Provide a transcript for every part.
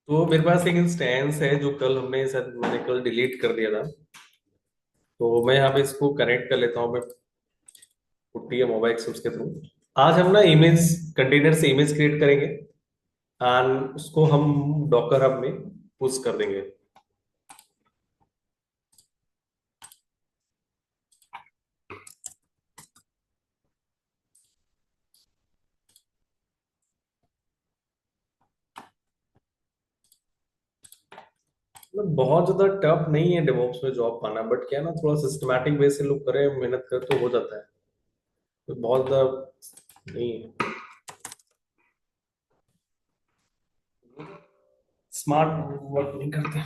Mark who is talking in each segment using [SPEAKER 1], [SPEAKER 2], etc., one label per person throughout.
[SPEAKER 1] तो मेरे पास एक इंस्टेंस है जो कल मैंने कल डिलीट कर दिया था। तो मैं यहाँ पे इसको कनेक्ट कर लेता हूँ। मैं पुट्टी या मोबाइल से उसके थ्रू आज हम ना इमेज कंटेनर से इमेज क्रिएट करेंगे एंड उसको हम डॉकर हब में पुश कर देंगे। मतलब बहुत ज्यादा टफ नहीं है डेवऑप्स में जॉब पाना, बट क्या है ना, थोड़ा सिस्टमैटिक वे से लोग करें, मेहनत करें तो हो जाता है। तो बहुत ज्यादा नहीं है। स्मार्ट वर्क नहीं करते।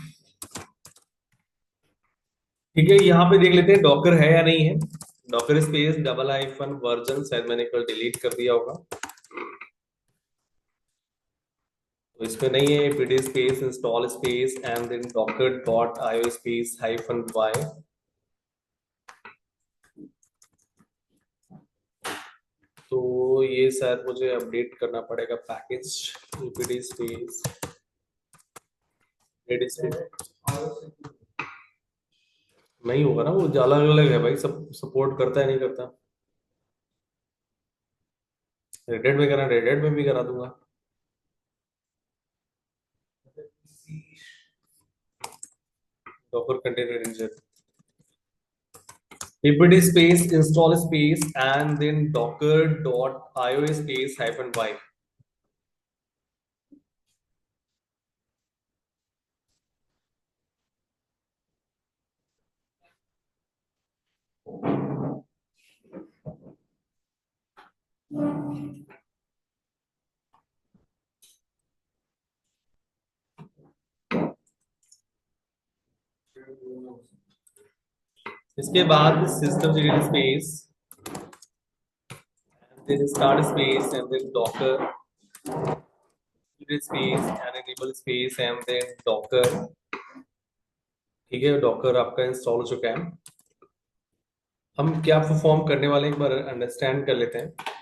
[SPEAKER 1] ठीक है, यहाँ पे देख लेते हैं डॉकर है या नहीं है। Docker space double hyphen version, शायद मैंने कल डिलीट कर दिया होगा। तो इसमें नहीं है। pd space install space and then docker dot IO space hyphen Y. तो ये शायद मुझे अपडेट करना पड़ेगा package. pd space pd space नहीं होगा ना, वो अलग अलग है भाई, सब सपोर्ट करता है नहीं करता। रेडेड में करा, रेडेड में भी करा दूंगा। Docker container engine pd space install space and then docker dot io space hyphen y। इसके बाद system space then start space and then docker space and enable space and then docker। ठीक है, Docker आपका install हो चुका है। हम क्या परफॉर्म करने वाले हैं, एक बार अंडरस्टैंड कर लेते हैं।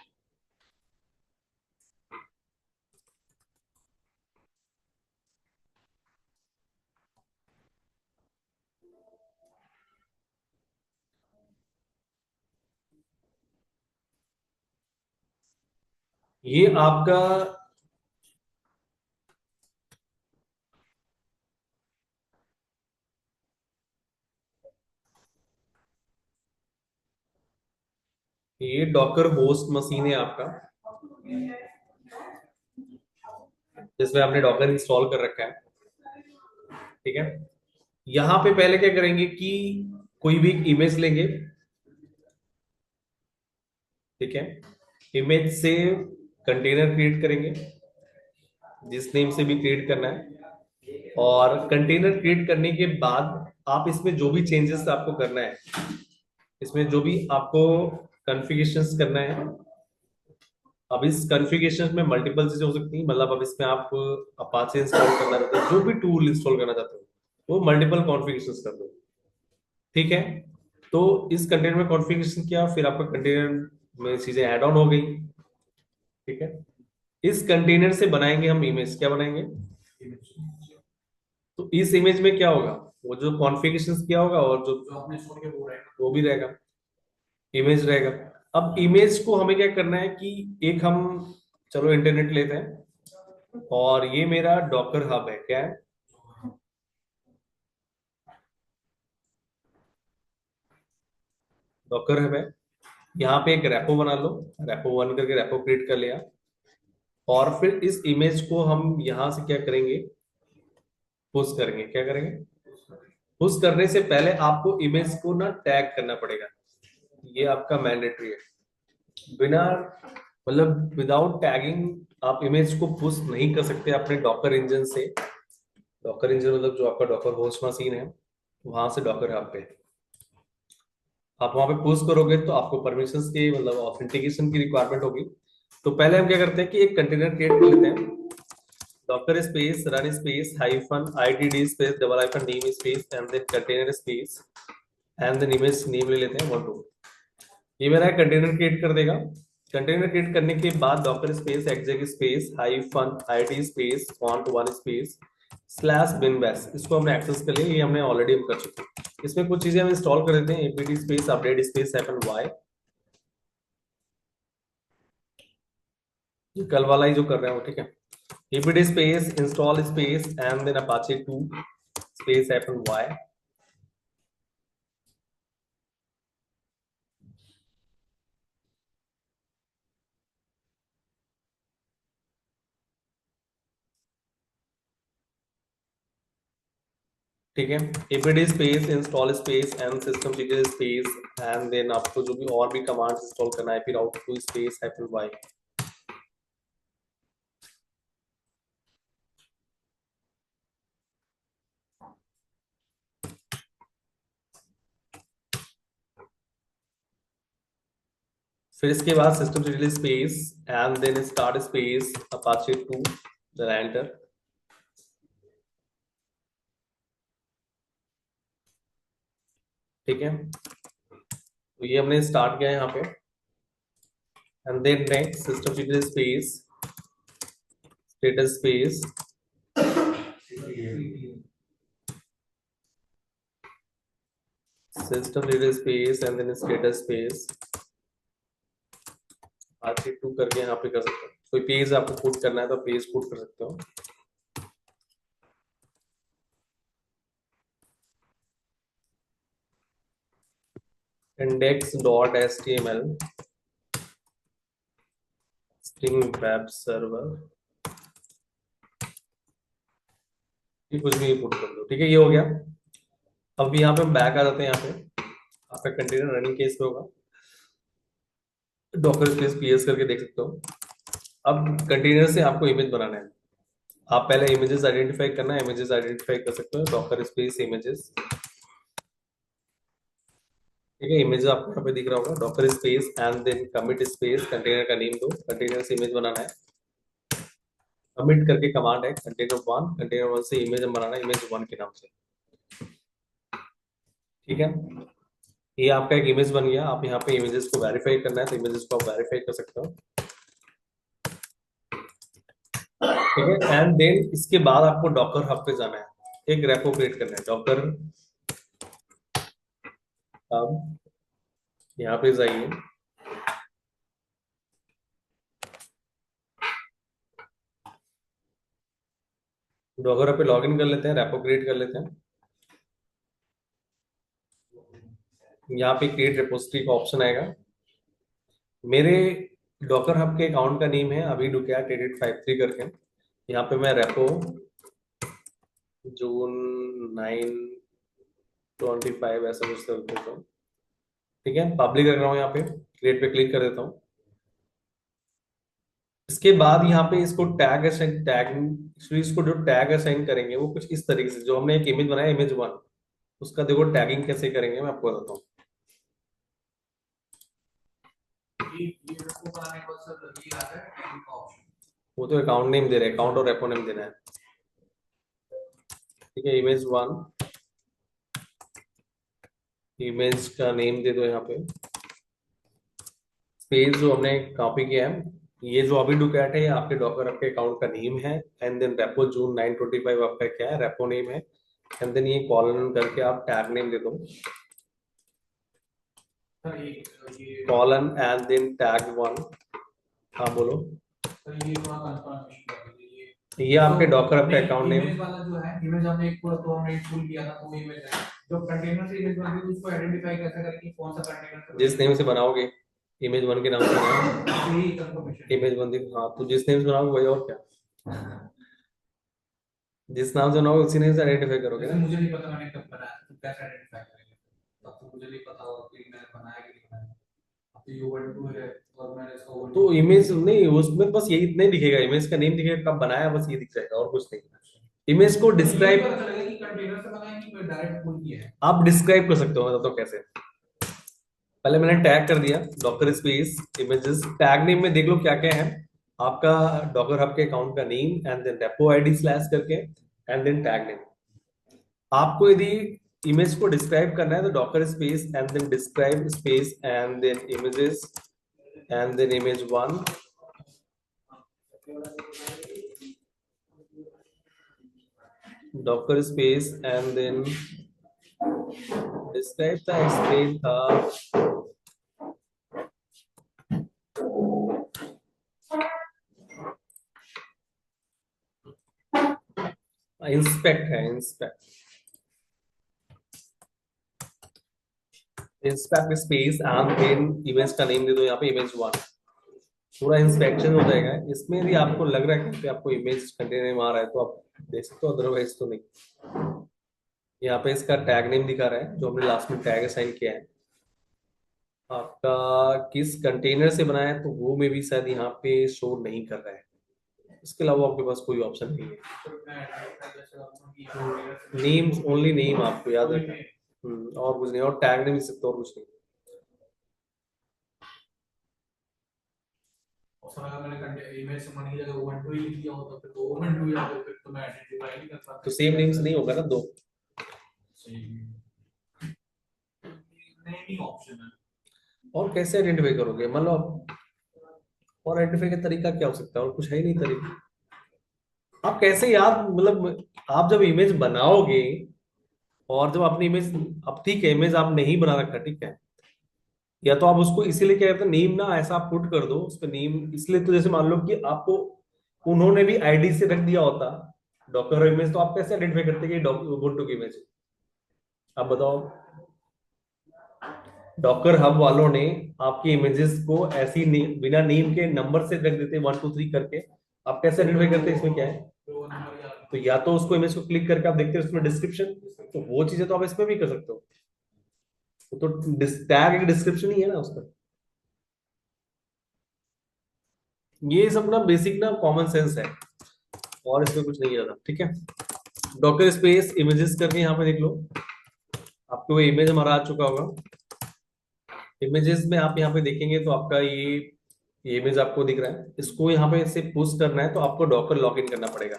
[SPEAKER 1] ये आपका ये डॉकर होस्ट मशीन है आपका, जिसमें आपने डॉकर इंस्टॉल कर रखा है। ठीक है, यहाँ पे पहले क्या करेंगे कि कोई भी इमेज लेंगे। ठीक है, इमेज से कंटेनर क्रिएट करेंगे, जिस नेम से भी क्रिएट करना है। और कंटेनर क्रिएट करने के बाद आप इसमें जो भी चेंजेस आपको करना है, इसमें जो भी आपको कॉन्फ़िगरेशंस करना है। अब इस कॉन्फ़िगरेशन में मल्टीपल चीजें हो सकती हैं, मतलब अब इसमें आप अपाचे इंस्टॉल करना चाहते हो, जो भी टूल इंस्टॉल करना चाहते हो वो मल्टीपल कॉन्फ़िगरेशंस कर दो। ठीक है, तो इस कंटेनर में कॉन्फ़िगरेशन किया, फिर आपका कंटेनर में चीजें ऐड ऑन हो गई। ठीक है, इस कंटेनर से बनाएंगे हम इमेज, क्या बनाएंगे। तो इस इमेज में क्या होगा, वो जो कॉन्फ़िगरेशन किया होगा और जो आपने छोड़ के वो भी रहेगा, इमेज रहेगा। अब इमेज को हमें क्या करना है कि एक हम, चलो इंटरनेट लेते हैं और ये मेरा डॉकर हब है, क्या है, डॉकर हब है। यहाँ पे एक रेपो बना लो, रेपो वन करके रेपो क्रिएट कर लिया। और फिर इस इमेज को हम यहाँ से क्या करेंगे, पुश करेंगे। क्या करेंगे, पुश करने से पहले आपको इमेज को ना टैग करना पड़ेगा। ये आपका मैंडेटरी है। बिना, मतलब विदाउट टैगिंग आप इमेज को पुश नहीं कर सकते अपने डॉकर इंजन से। डॉकर इंजन मतलब जो आपका डॉकर होस्ट मशीन है, वहां से डॉकर हब पे आप वहां पे पुश करोगे तो आपको परमिशंस की, मतलब ऑथेंटिकेशन की रिक्वायरमेंट होगी। तो पहले हम क्या करते हैं कि एक कंटेनर क्रिएट कर लेते हैं। Docker space run space hyphen ITD space double hyphen name space and then container space and then image name ले लेते हैं 1 2। ये मेरा कंटेनर क्रिएट कर देगा। कंटेनर क्रिएट करने के बाद docker space exec space hyphen IT space font one space slash bin bash, इसको हमने एक्सेस कर लिया, ये हमने ऑलरेडी हम कर चुके हैं। इसमें कुछ चीजें हम इंस्टॉल कर देते हैं, APT space update space -y, ये कल वाला ही जो कर रहे हैं वो, ठीक है। APT space install space and then Apache 2 space -y, ठीक है। APT space install space and system detail space and then आपको जो भी और भी कमांड्स इंस्टॉल करना है, फिर आउटपुट स्पेस -y। फिर इसके बाद system detail space and then start space Apache 2, then enter. ठीक है, तो ये हमने स्टार्ट किया है यहाँ पे। And then next system detail space status space system detail space and then status space R2 करके यहाँ पे कर सकते हो। कोई पेज आपको पुट करना है तो पेज पुट कर सकते हो। index.html string web server, ये कुछ भी पुट कर दो, ठीक है, ये हो गया। अब यहाँ पे हम बैक आ जाते हैं, यहाँ पे आपका कंटेनर रनिंग केस पे होगा, डॉकर स्पेस पीएस करके देख सकते हो। अब कंटेनर से आपको इमेज बनाना है, आप पहले इमेजेस आइडेंटिफाई करना है, इमेजेस आइडेंटिफाई कर सकते हो, डॉकर स्पेस इमेजेस, ठीक है। इमेज आपको यहाँ पे दिख रहा होगा, docker space and then commit space, container का नेम दो, कंटेनर से इमेज बनाना है, कमिट करके कमांड है कंटेनर वन से इमेज बनाना है, इमेज वन के नाम से, ठीक है। ये आपका एक इमेज बन गया। आप यहाँ पे इमेजेस को वेरीफाई करना है तो इमेजेस को आप वेरीफाई कर सकते हो, ठीक है। एंड देन इसके बाद आपको डॉकर हब पे जाना है, एक रेपो क्रिएट करना है, डॉकर हब, यहाँ पे जाइए, डॉकर हब पे लॉग इन कर लेते हैं, रेपो क्रिएट कर लेते हैं। यहाँ पे क्रिएट रेपोजिटरी का ऑप्शन आएगा। मेरे डॉकर हब के अकाउंट का नेम है अभी डुकैट 8853 करके। यहाँ पे मैं रेपो जून 9/25 ऐसा कुछ कर देता हूँ, ठीक है। पब्लिक रख रहा हूँ, यहाँ पे क्रिएट पे क्लिक कर देता हूँ। इसके बाद यहाँ पे इसको टैग असाइन, इसको जो टैग असाइन करेंगे वो कुछ इस तरीके से, जो हमने एक इमेज बनाया इमेज वन, उसका देखो टैगिंग कैसे करेंगे मैं आपको बताता हूँ। वो तो अकाउंट नेम दे रहे हैं, अकाउंट और रेपो नेम देना है, ठीक है। इमेज वन, इमेज का नेम दे दो यहाँ पे, पेज जो हमने कॉपी किया है, ये जो अभी डुकैट है ये आपके डॉकर आपके अकाउंट का नेम है। एंड देन रेपो जून 9/25 आपका क्या है, रेपो नेम है। एंड देन ये कॉलन करके आप टैग नेम दे दो, colon and then tag one. हाँ बोलो।
[SPEAKER 2] ये थोड़ा कंफर्मेशन कर दीजिए,
[SPEAKER 1] ये आपके डॉकर आपका अकाउंट नेम,
[SPEAKER 2] इमेज वाला जो है, इमेज हमने एक पूरा तो हमने एक टूल किया था, तो वो इमेज है जो कंटेनर से इमेज बन रही है, उसको आइडेंटिफाई कैसे करें कि कौन सा कंटेनर से
[SPEAKER 1] जिस नेम से बनाओगे इमेज वन के नाम से बनाओ,
[SPEAKER 2] यही कंफर्मेशन
[SPEAKER 1] इमेज वन। हाँ तो जिस नेम से बनाओगे वही, और क्या, जिस नाम से बनाओगे उसी नेम से आइडेंटिफाई करोगे ना।
[SPEAKER 2] मुझे नहीं पता मैंने कब बनाया, तो कैसे आइडेंटिफाई करेंगे, तब तो मुझे नहीं पता होगा कि मैंने बनाया कि नहीं बनाया। अब तो ये वर्ड टू है और मैंने इसको
[SPEAKER 1] तो इमेज नहीं, उसमें बस यही इतना ही दिखेगा, इमेज का नेम दिखेगा, कब बनाया बस ये दिख जाएगा और कुछ नहीं। इमेज को डिस्क्राइब,
[SPEAKER 2] कंटेनर से बनाया कि डायरेक्ट पुल किया है,
[SPEAKER 1] आप डिस्क्राइब कर सकते हो, मैं बताता हूँ कैसे। पहले मैंने टैग कर दिया docker space images, tag name में देख लो क्या क्या है आपका, डॉकर हब के अकाउंट का name and then repo ID slash करके एंड देन टैग नेम। आपको यदि इमेज को डिस्क्राइब करना है तो docker space and then describe space and then images and then image one, docker space and then describe the explain था inspect है inspect space and then image का name दे दो यहाँ पे इमेज वन। पूरा इंस्पेक्शन हो जाएगा। इसमें यदि आपको लग रहा है कि आपको इमेज कंटेनर में आ रहा है तो आप देख सकते हो, अदरवाइज तो नहीं। यहाँ पे इसका टैग नेम दिखा रहा है जो हमने लास्ट में टैग असाइन किया है। आपका किस कंटेनर से बनाया है तो वो में भी शायद यहाँ पे शो नहीं कर रहा है। इसके अलावा आपके पास कोई ऑप्शन नहीं है। नेम, ओनली नेम आपको याद रखना है। और कुछ नहीं, और टैग नहीं मिल सकता, और कुछ नहीं।
[SPEAKER 2] और अगर मैंने इमेज से मान की जगह 1 2 ही लिख दिया हो तो फिर तो 1 2 या फिर तो मैं आइडेंटिफाई नहीं कर पाता।
[SPEAKER 1] तो सेम नेम्स नहीं होगा ना दो।
[SPEAKER 2] नहीं ऑप्शन है। और
[SPEAKER 1] कैसे आइडेंटिफाई करोगे? मान लो आप, और आइडेंटिफाई का तरीका क्या हो सकता है? और कुछ है ही नहीं तरीका। आप कैसे याद, मतलब आप जब इमेज बनाओगे और जब अपनी इमेज, अब ठीक है इमेज आप नहीं बना रखा, ठीक है, या तो आप उसको इसीलिए क्या कहते हैं नेम ना ऐसा आप पुट कर दो उस पर नेम, इसलिए तो जैसे मान लो कि आपको उन्होंने भी आईडी से रख दिया होता डॉक्टर इमेज, तो आप कैसे आइडेंटिफाई करते कि उबुंटू की इमेज? आप बताओ। डॉकर हब वालों ने आपकी इमेजेस को ऐसी बिना नेम के नंबर से रख देते 1 2 3 करके, आप कैसे आइडेंटिफाई करते हैं इसमें क्या है? तो या तो उसको इमेज को क्लिक करके आप देखते हैं उसमें डिस्क्रिप्शन, तो वो चीजें तो आप इसमें भी कर सकते हो। तो टैग एक डिस्क्रिप्शन ही है ना उसका। ये सब ना बेसिक ना कॉमन सेंस है, और इसमें कुछ नहीं ज्यादा, ठीक है। डॉकर स्पेस इमेजेस करके यहाँ पे देख लो, आपको वो इमेज हमारा आ चुका होगा। इमेजेस में आप यहाँ पे देखेंगे तो आपका ये इमेज आपको दिख रहा है। इसको यहाँ पे से पुश करना है तो आपको डॉकर लॉगिन करना पड़ेगा।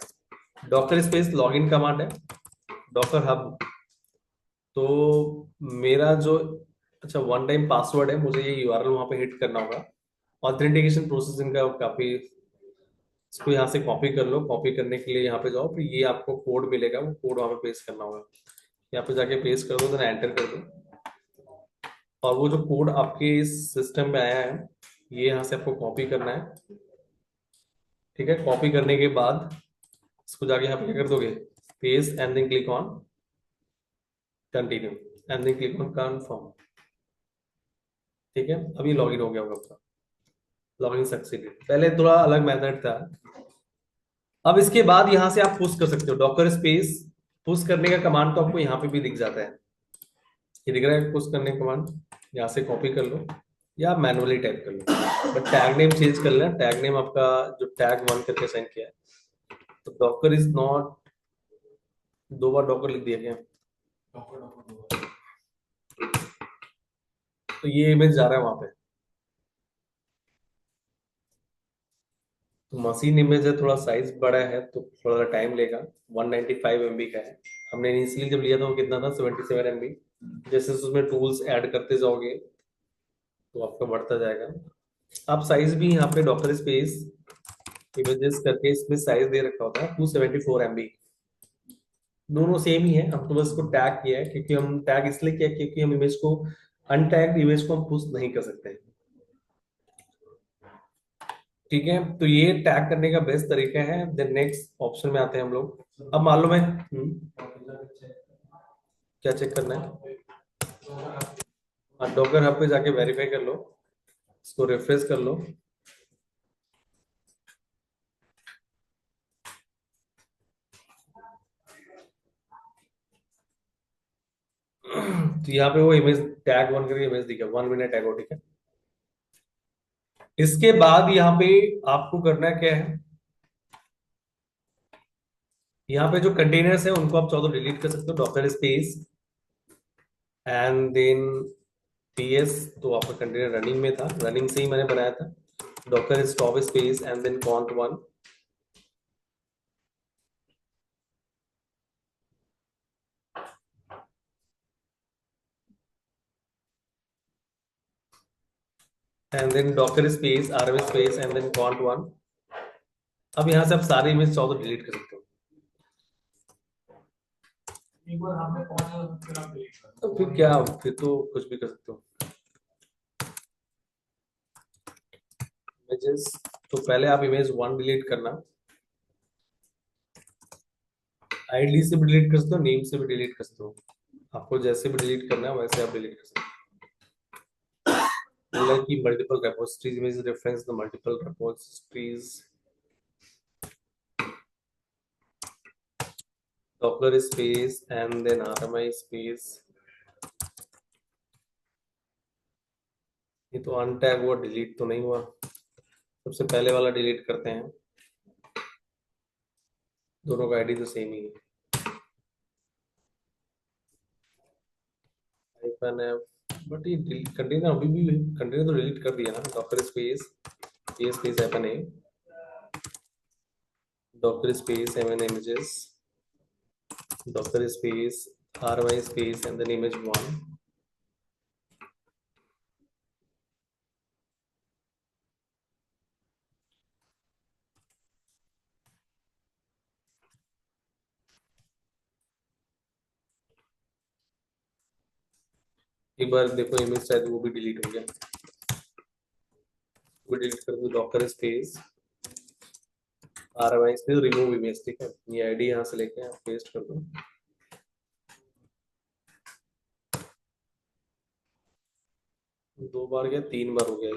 [SPEAKER 1] डॉकर स्पेस लॉगिन कमांड है, डॉकर हब। तो मेरा जो, अच्छा, वन टाइम पासवर्ड है, मुझे ये यूआरएल वहां पे हिट करना होगा। ऑथेंटिकेशन प्रोसेस इनका काफी, इसको यहाँ से कॉपी कर लो। कॉपी करने के लिए यहाँ पे जाओ, फिर ये आपको कोड मिलेगा, वो कोड वहां पे पेस्ट करना होगा। यहाँ पे जाके पेस्ट कर दो, देन एंटर कर दो, और वो जो कोड आपके इस सिस्टम में आया है ये यहाँ से आपको कॉपी करना है। ठीक है, कॉपी करने के बाद इसको जाके यहाँ पे क्या कर दोगे, paste and then click on continue and then click on confirm. ठीक है, अभी लॉगिन हो गया होगा आपका, लॉगिन सक्सेसफुल। पहले थोड़ा अलग मेथड था। अब इसके बाद यहां से आप पुश कर सकते हो डॉकर स्पेस। पुश करने का कमांड तो आपको यहाँ पे भी दिख जाता है, ये दिख रहा है पुश करने का कमांड। यहाँ से कॉपी कर लो या मैनुअली टाइप कर लो, बट टैग नेम चेंज कर लेना। टैग नेम आपका जो टैग वन करके साइन किया है, तो डॉकर इज नॉट, दो बार डॉकर लिख दिया गया, तो ये इमेज जा रहा है वहां पे। तो मशीन इमेज है, थोड़ा साइज बड़ा है तो थोड़ा टाइम लेगा। 195 MB का है। हमने इनिशियली जब लिया था वो कितना था, 77 MB। जैसे उसमें टूल्स ऐड करते जाओगे तो आपका बढ़ता जाएगा। आप साइज भी यहाँ पे डॉक्टर स्पेस इमेजेस करके इसमें साइज दे रखा होता है 274 MB। दोनों सेम ही है, हम तो बस को टैग किया है, क्योंकि हम टैग इसलिए किया क्योंकि हम इमेज को, अनटैग्ड इमेज को हम पुश नहीं कर सकते। ठीक है, तो ये टैग करने का बेस्ट तरीका है। देन नेक्स्ट ऑप्शन में आते हैं हम लोग। अब मान लो मैं क्या चेक करना है, डॉकर हब पे जाके वेरीफाई कर लो, इसको रिफ्रेश कर लो। तो यहाँ पे वो इमेज टैग वन करके इमेज दिखा, 1 मिनट टैग हो, ठीक है। इसके बाद यहाँ पे आपको करना क्या है, यहाँ पे जो कंटेनर्स है उनको आप चाहो तो डिलीट कर सकते हो, doctor space and then PS. तो आपका कंटेनर रनिंग में था, रनिंग से ही मैंने बनाया था। Docker stop space and then cont one. And then docker space RM space and then cont one. अब यहाँ से आप सारे इमेज चाहो तो डिलीट कर सकते हो।
[SPEAKER 2] एक बार हमने पहुंच जाए तो फिर आप डिलीट कर
[SPEAKER 1] तो
[SPEAKER 2] दो।
[SPEAKER 1] फिर क्या, फिर तो कुछ भी कर सकते हो। इमेजेस, तो पहले आप इमेज 1 डिलीट करना, आईडी से भी डिलीट कर सकते हो, नेम से भी डिलीट कर सकते हो, आपको जैसे भी डिलीट करना है वैसे आप डिलीट कर सकते हो। बोला कि multiple repositories image reference the multiple repositories, docker space and then rmi space। ये तो अनटैग हुआ, डिलीट तो नहीं हुआ। सबसे पहले वाला डिलीट करते हैं, दोनों का आईडी तो सेम ही है। हाइफन एफ, बट ये कंटेनर अभी भी, कंटेनर तो डिलीट कर दिया ना। डॉकर स्पेस, ये space hyphen A, docker space MN images, docker space rmi space and then image 1। एक बार देखो इमेज शायद वो भी डिलीट हो गया, वो डिलीट कर दो। Docker space rmi space remove image, ठीक है। ये आईडी यहाँ से लेके आप पेस्ट कर दो। दो बार गया, 3 बार हो गया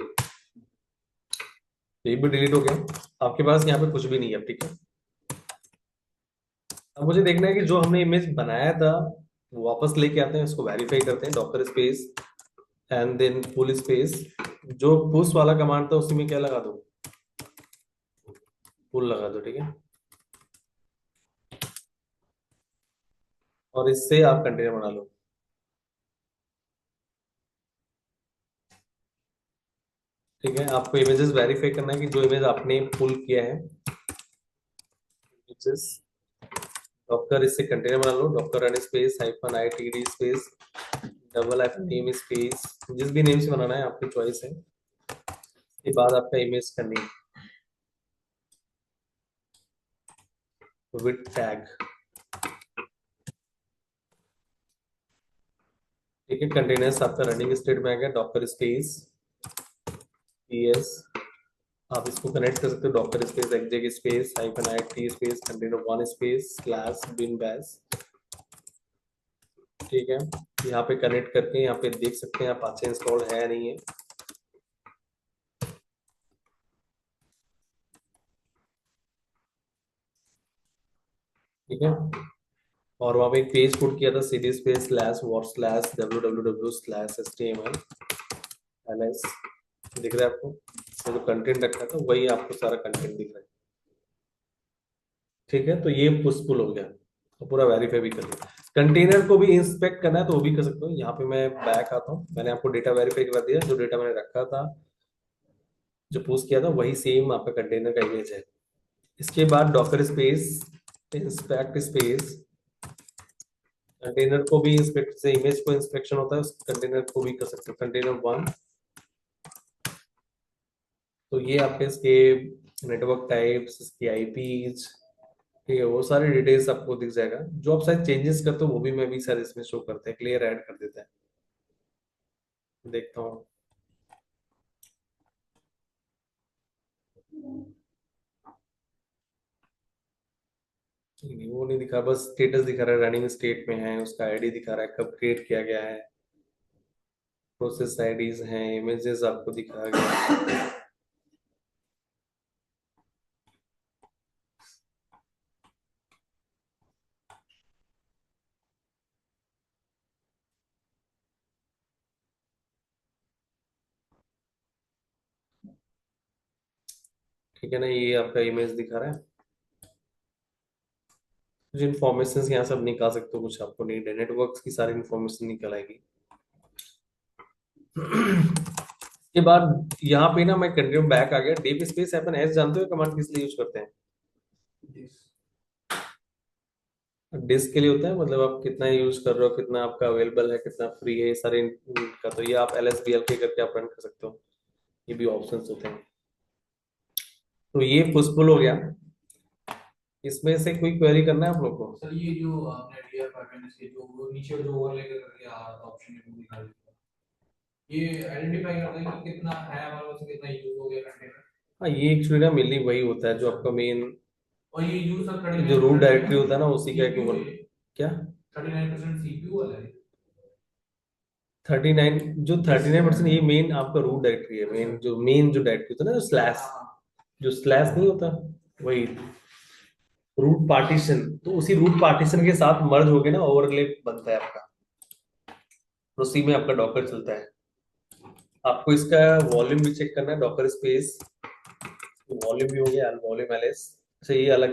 [SPEAKER 1] ये भी डिलीट हो गया। आपके पास यहाँ पे कुछ भी नहीं है, ठीक है। अब मुझे देखना है कि जो हमने इमेज बनाया था वो वापस लेके आते हैं, उसको वेरीफाई करते हैं। Docker space and then full space, जो पुश वाला कमांड था उसी में क्या लगा दो, फुल लगा दो, ठीक है। और इससे आप कंटेनर बना लो, ठीक है। आपको इमेजेस वेरीफाई करना है कि जो इमेज आपने पुल किया है, इमेजेस डॉकर, इससे कंटेनर बना लो। Docker run space hyphen ITD space double hyphen name space, जिस भी नेम से बनाना है आपकी चॉइस है। इसके बाद आपका इमेज का नेम विद टैग, ठीक है। कंटेनर्स आपका रनिंग स्टेट में आ गया। डॉकर स्पेस पीएस, आप इसको कनेक्ट कर सकते हो। Docker space exec space hyphen IT space container 1 space slash bin bash, ठीक है। यहाँ पे कनेक्ट करके यहाँ पे देख सकते हैं आप अपाचे इंस्टॉल है या नहीं है, ठीक है। और वहां पे एक पेज पुट किया था, cd space slash war slash www slash html ls, दिख रहा है आपको। तो जो कंटेंट रखा था वही आपको सारा कंटेंट दिख रहा है, ठीक है। तो ये पुशपुल हो गया, तो पूरा वेरीफाई भी कर लिया। कंटेनर को भी इंस्पेक्ट करना है तो वो भी कर सकते हो। यहाँ पे मैं बैक आता हूँ, मैंने आपको डेटा वेरीफाई करा दिया, जो डेटा मैंने रखा था, जो पोस्ट किया था वही सेम आपका कंटेनर का इमेज है। इसके बाद docker space inspect space, container को भी इंस्पेक्ट से इमेज को इंस्पेक्शन होता है, उस कंटेनर को भी कर सकते हो। कंटेनर 1, तो ये आपके इसके नेटवर्क टाइप्स, इसकी आईपीज, ठीक है, वो सारी डिटेल्स आपको दिख जाएगा। जो आप शायद चेंजेस करते हो वो भी मैं भी सर इसमें शो करते हैं, क्लियर ऐड कर देता है। देखता हूँ, नहीं वो नहीं दिखा, बस स्टेटस दिखा रहा है, रनिंग स्टेट में है, उसका आईडी दिखा रहा है, कब क्रिएट किया गया है, प्रोसेस आईडीज हैं, इमेजेस आपको दिखा गया, ठीक है ना। ये आपका इमेज दिखा रहा है। कुछ इन्फॉर्मेशन यहाँ सब निकाल सकते हो, कुछ आपको नीड है, नेटवर्क की सारी इन्फॉर्मेशन निकल आएगी। के बाद यहाँ पे ना मैं कंटिन्यू बैक आ गया। डीप स्पेस अपन एस जानते हो कमांड किस लिए यूज करते हैं? डिस्क के लिए होता है, मतलब आप कितना यूज कर रहे हो, कितना आपका अवेलेबल है, कितना फ्री है, ये सारे का। तो ये आप LSBLK करके आप रन कर सकते हो, ये भी ऑप्शंस होते हैं। तो ये पुशपुल हो गया। इसमें से कोई क्वेरी करना है आप लोग को?
[SPEAKER 2] सर ये जो आपने DFI FNS के जो वो नीचे जो ओवरले कर दिया ऑप्शन है वो दिखा देगा। ये आइडेंटिफाई करता है कि कितना है हमारे पास, कितना यूज हो गया कंटेनर।
[SPEAKER 1] हाँ, ये एक्चुअली ना मेनली वही होता है जो आपका मेन
[SPEAKER 2] और ये यूज सर
[SPEAKER 1] जो रूट
[SPEAKER 2] 39%
[SPEAKER 1] डायरेक्टरी होता है ना, उसी का एक
[SPEAKER 2] सीपीयू है।
[SPEAKER 1] क्या
[SPEAKER 2] 39% सीपीयू वाला है।
[SPEAKER 1] 39, जो 39% ये मेन आपका रूट डायरेक्टरी है। मेन जो डायरेक्टरी होता है ना, जो स्लैश,
[SPEAKER 2] हाँ
[SPEAKER 1] जो स्लैश नहीं होता, वही रूट पार्टीशन। तो उसी रूट पार्टीशन के साथ मर्ज हो के ना ओवरले बनता है आपका, तो उसी में आपका डॉकर चलता है। आपको इसका वॉल्यूम भी चेक करना है, डॉकर स्पेस वॉल्यूम भी हो गया, वॉल्यूम एलएस। अच्छा, ये अलग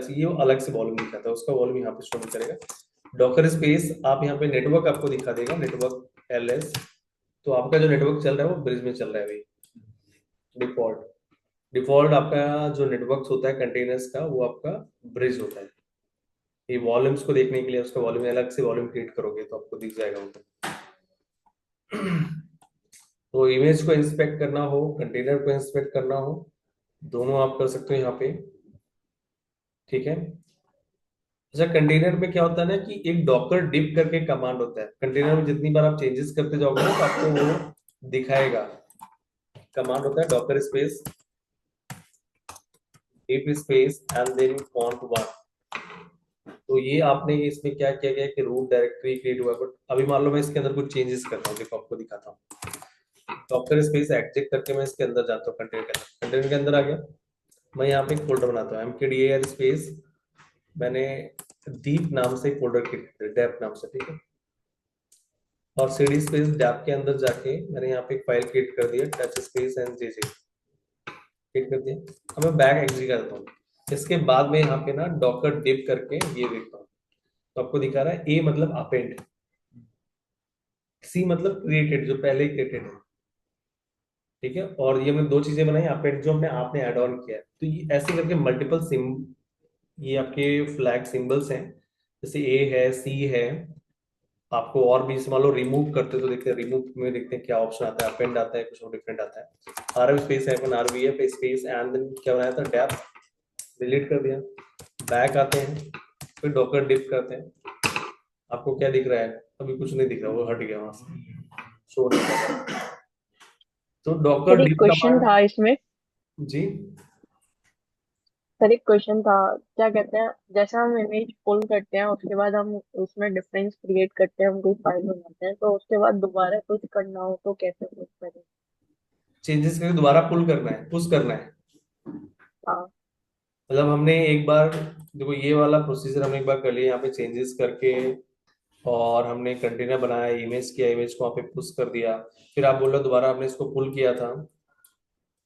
[SPEAKER 1] से वॉल्यूम दिखाता है, उसका वॉल्यूम यहाँ पे शो नहीं करेगा। डॉकर स्पेस आप यहाँ पे नेटवर्क आपको दिखा देगा, नेटवर्क एलएस। तो आपका जो नेटवर्क चल रहा है वो ब्रिज में चल रहा है भाई, डिफॉल्ट। डिफॉल्ट आपका जो नेटवर्क होता है कंटेनर्स का, वो आपका ब्रिज होता है। ये वॉल्यूम्स को देखने के लिए उसका वॉल्यूम अलग से वॉल्यूम क्रिएट करोगे तो आपको दिख जाएगा वो। तो इमेज को इंस्पेक्ट करना हो, कंटेनर को इंस्पेक्ट करना हो, दोनों आप कर सकते हो यहाँ पे। ठीक है। अच्छा, कंटेनर में क्या होता है ना कि एक डॉकर डिप करके कमांड होता है कंटेनर में। जितनी बार आप चेंजेस करते जाओगे ना तो आपको वो दिखाएगा। कमांड होता है docker space dip space and then font 1। तो ये आपने इसमें क्या किया गया कि रूट डायरेक्टरी क्रिएट हुआ, बट अभी मान लो मैं इसके अंदर कुछ चेंजेस करता हूँ, देखो आपको दिखाता हूँ। डॉकर स्पेस एग्जिट करके मैं इसके अंदर जाता हूँ, कंटेनर के अंदर आ गया। मैं यहाँ पे एक फोल्डर बनाता हूँ mkdir स्पेस, मैंने डीप नाम से एक फोल्डर क्रिएट किया, डेप नाम से, ठीक है। और cd स्पेस डेप के अंदर जाके मैंने यहाँ पे एक फाइल क्रिएट कर दिया, touch space and JJ create कर दिया। अब मैं बैक एग्जिट करता हूँ। इसके बाद में यहाँ पे ना डॉकर डिप करके ये देखता हूँ, तो आपको दिखा रहा है ए मतलब अपेंड, सी मतलब क्रिएटेड, जो पहले क्रिएटेड है। ठीक है। और ये हमने दो चीजें बनाई, अपेंड जो हमने आपने ऐड ऑन किया है। तो ये ऐसे करके मल्टीपल सिम, ये आपके फ्लैग सिंबल्स हैं, जैसे ए है, सी है। आपको और भी मान लो रिमूव करते तो देखते हैं, रिमूव में देखते हैं क्या ऑप्शन आता है, अपेंड आता है, कुछ और डिफरेंट आता है। आर एफ स्पेस है, R V F space and then क्या बनाया था, डैप, डिलीट कर दिया। बैक आते हैं, फिर डॉकर डिप करते हैं। आपको क्या दिख रहा है, अभी कुछ नहीं दिख रहा, वो हट गया वहां से, शो नहीं कर रहा। तो डॉकर
[SPEAKER 3] सर एक
[SPEAKER 1] डिप
[SPEAKER 3] क्वेश्चन
[SPEAKER 1] कमांड।
[SPEAKER 3] था इसमें।
[SPEAKER 1] जी।
[SPEAKER 3] सर एक क्वेश्चन था, क्या कहते हैं, जैसे हम इमेज पुल करते हैं उसके बाद हम उसमें डिफरेंस क्रिएट करते हैं, हम कोई फाइल बनाते हैं, तो उसके बाद दोबारा कुछ करना हो तो कैसे कुछ करें?
[SPEAKER 1] चेंजेस करके दोबारा पुल करना है, पुश करना है।
[SPEAKER 3] हाँ।
[SPEAKER 1] मतलब हमने एक बार, देखो ये वाला प्रोसीजर हमने एक बार कर लिया यहाँ पे चेंजेस करके, और हमने कंटेनर बनाया, इमेज किया, इमेज को वहाँ पे पुश कर दिया। फिर आप बोल रहे हो दोबारा आपने इसको पुल किया था,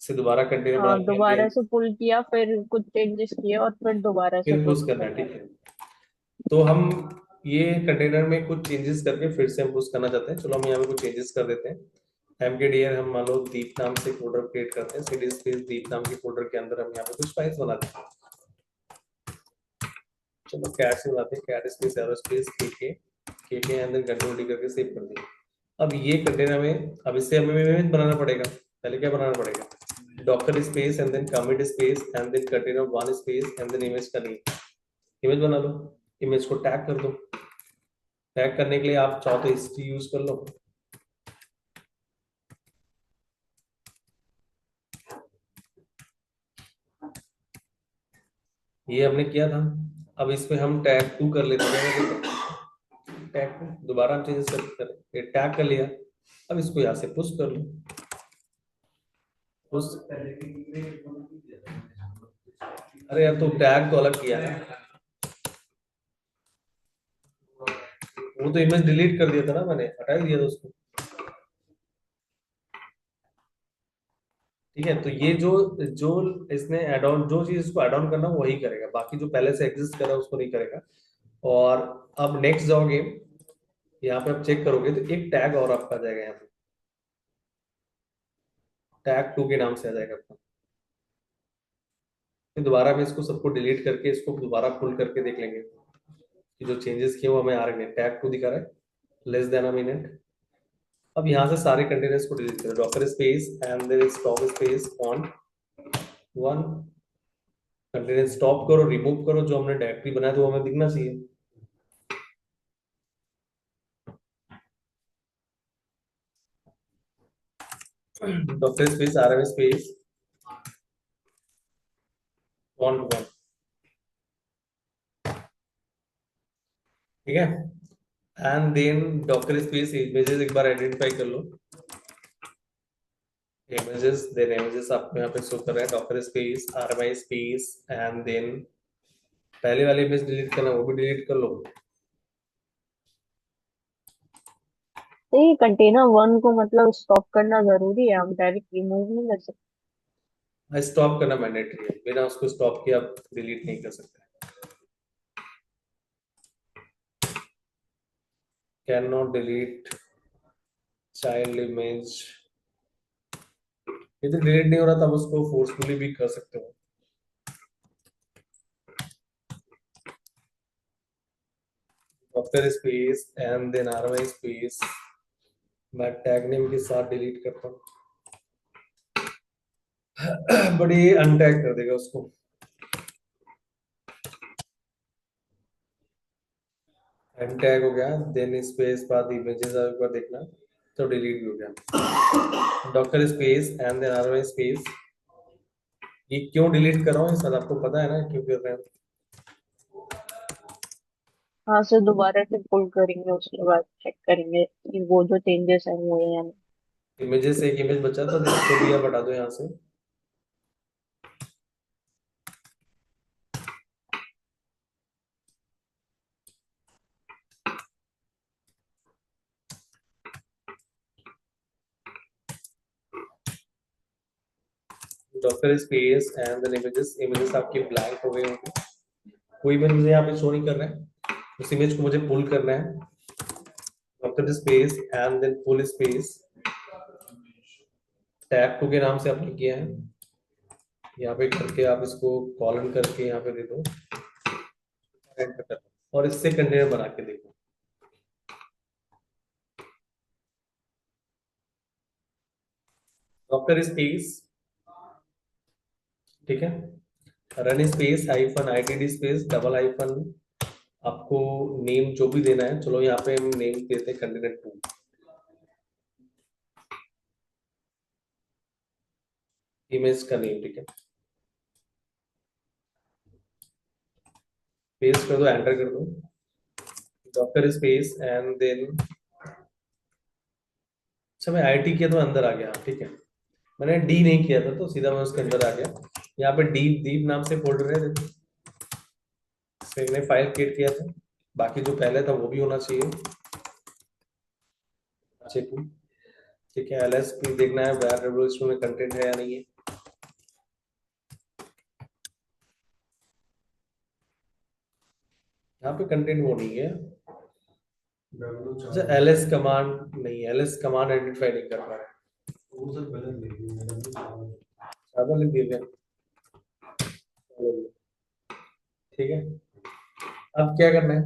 [SPEAKER 1] से दोबारा कंटेनर बना
[SPEAKER 3] हाँ,
[SPEAKER 1] के हमने
[SPEAKER 3] दोबारा से पुल किया, फिर कुछ चेंजेस किए और फिर दोबारा से
[SPEAKER 1] फिर
[SPEAKER 3] पुश
[SPEAKER 1] पुश करना है,
[SPEAKER 3] करना
[SPEAKER 1] ठीक
[SPEAKER 3] है।
[SPEAKER 1] है। तो हम ये कंटेनर में कुछ चेंजेस करके फिर से हम पुश करना चाहते हैं। चलो हम यहाँ पे कुछ चेंजेस कर देते हैं। mkdir हम मान लो दीप नाम से फोल्डर क्रिएट करते हैं, cd स्पेस दीप नाम के फोल्डर के अंदर हम यहाँ पे कुछ फाइल्स बनाते हैं। चलो कैट से बनाते हैं, कैट स्पेस एरो स्पेस के अंदर कंट्रोल डी करके सेव कर दिया। अब ये कंटेनर में, अब इससे हमें इमेज बनाना पड़ेगा। पहले क्या बनाना पड़ेगा, docker space and then commit space and then container one space and then image का नेम। इमेज बना लो, इमेज को टैग कर दो। टैग करने के लिए आप चाहो तो हिस्ट्री यूज कर लो। ये हमने किया था। अब इसमें हम टैग 2 कर लेते हैं, टैग 2 दोबारा हम चेंजेस करें, ये टैग कर लिया। अब इसको यहाँ से पुश कर लो, पुश। अरे यार, तो टैग तो अलग किया ना, वो तो इमेज डिलीट कर दिया था ना, मैंने हटा ही दिया था उसको। ठीक है। तो ये जो जो इसने एड ऑन, जो चीज इसको एड ऑन करना वही करेगा, बाकी जो पहले से एग्जिस्ट कर रहा है उसको नहीं करेगा। और अब नेक्स्ट जाओगे, यहाँ पे आप चेक करोगे तो एक टैग और आपका आ जाएगा यहाँ पे, टैग 2 के नाम से आ जाएगा आपका। फिर दोबारा में इसको सबको डिलीट करके इसको दोबारा पुल करके देख लेंगे कि जो चेंजेस किए वो हमें आ रहे हैं। टैग 2 दिखा रहा है, लेस देन अ मिनट। अब यहाँ से सारे कंटेनर्स को डिलीट करो, docker space and then stop space font 1। Container stop करो, रिमूव करो, जो हमने डायरेक्टरी बनाया था वो हमें दिखना चाहिए। Docker space RM space one two one, ठीक है। And then docker space images एक बार आइडेंटिफाई कर लो, इमेजेस, देन इमेजेस आपको यहाँ पे शो कर रहा है, docker space RM space and then पहले वाली इमेज डिलीट करना, वो भी डिलीट कर लो।
[SPEAKER 3] तो ये कंटेनर वन को मतलब स्टॉप करना जरूरी है, हम डायरेक्ट रिमूव नहीं कर सकते?
[SPEAKER 1] स्टॉप करना मैंडेटरी है, बिना उसको स्टॉप किए आप डिलीट नहीं कर सकते। Can not delete child image, यदि डिलीट नहीं हो रहा तब उसको फोर्सफुली भी कर सकते हो। Doctor space and then RY space, मैं टैग नेम के साथ डिलीट करता हूँ, बड़ी अनटैग कर देगा उसको। अनटैग हो गया, देन स्पेस बाद इमेजेस एक बार देखना, तो डिलीट भी हो गया। Docker space and then RY space, ये क्यों डिलीट कर रहा हूँ ये सब आपको पता है ना, क्यों कर रहे हैं?
[SPEAKER 3] हाँ, से दोबारा से पुल करेंगे, उसके बाद चेक करेंगे कि वो जो चेंजेस हैं हुए हैं या नहीं।
[SPEAKER 1] इमेजेस से एक इमेज बचा तो इसको भी आप हटा दो यहाँ से। Docker space and then images, images आपके ब्लैंक हो गए होंगे, कोई भी मुझे यहाँ पे शो नहीं कर रहा है, उस इमेज को मुझे पुल करना है। Docker space and then pull space, tab 2 के नाम से आपने किया है, यहाँ पे करके आप इसको कॉलन करके यहाँ पे दे दो, एंटर कर दो, और इससे कंटेनर बना के देखो। डॉक्टर स्पेस, ठीक है, run space hyphen ITD space double hyphen, आपको नेम जो भी देना है, चलो यहाँ पे हम नेम देते हैं कंटेनर 2, इमेज का नेम, ठीक है। पेस्ट कर दो, एंटर कर दो, डॉक्टर स्पेस एंड देन, अच्छा मैं आईटी किया तो अंदर आ गया, ठीक है, मैंने डी नहीं किया था तो सीधा मैं उसके अंदर आ गया। यहाँ पे दीप दीप नाम से फोल्डर है, देखो इसमें मैंने फाइल क्रिएट किया था, बाकी जो पहले था वो भी होना चाहिए, चेक, ठीक है। एलएस भी देखना है वेयर रेवोल्यूशन में कंटेंट है या नहीं है, यहाँ पे कंटेंट वो नहीं है, अच्छा एलएस कमांड नहीं है, एलएस कमांड आइडेंटिफाई नहीं कर पा रहा है,
[SPEAKER 2] वो सब गलत लिख दिया
[SPEAKER 1] ज्यादा लिख दिया गया, ठीक है। अब क्या करना है,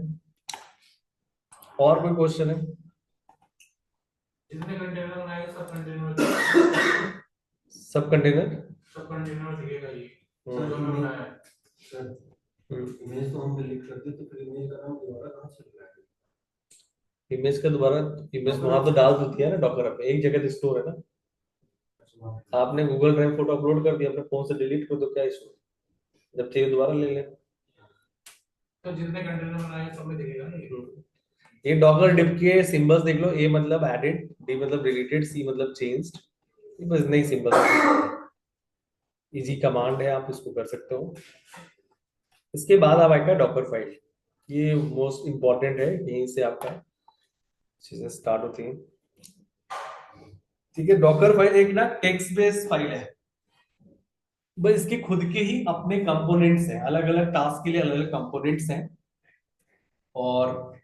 [SPEAKER 1] और कोई क्वेश्चन है?
[SPEAKER 2] जितने कंटेनर बनाए सब कंटेनर दिखेगा ये जो मैं बनाया है सर। इमेज तो हम डिलीट कर दी, तो फिर इमेज का नाम दोबारा कहाँ से लगाएंगे?
[SPEAKER 1] इमेज का दोबारा, इमेज वहां तो डाल देती है ना डॉकर पे, एक जगह स्टोर है ना, आपने गूगल ड्राइव फोटो अपलोड कर दिया अपने फोन से, डिलीट कर दो, क्या इशू, जब चाहिए दोबारा ले लें।
[SPEAKER 2] तो जितने कंटेनर बनाए सब में दिखेगा ना
[SPEAKER 1] ये डॉगर डिप के सिंबल्स देख लो, ए मतलब एडेड, डी मतलब डिलीटेड, सी मतलब चेंज्ड, ये बस नहीं सिंबल, इजी कमांड है, आप इसको कर सकते हो। इसके बाद आप आएगा डॉकर फाइल, ये मोस्ट इंपॉर्टेंट है, यहीं से आपका चीजें स्टार्ट होती हैं, ठीक है। डॉकर फाइल एक ना टेक्स्ट बेस्ड फाइल है, बस इसके खुद के ही अपने कंपोनेंट्स हैं, अलग अलग टास्क के लिए अलग अलग कंपोनेंट्स हैं। और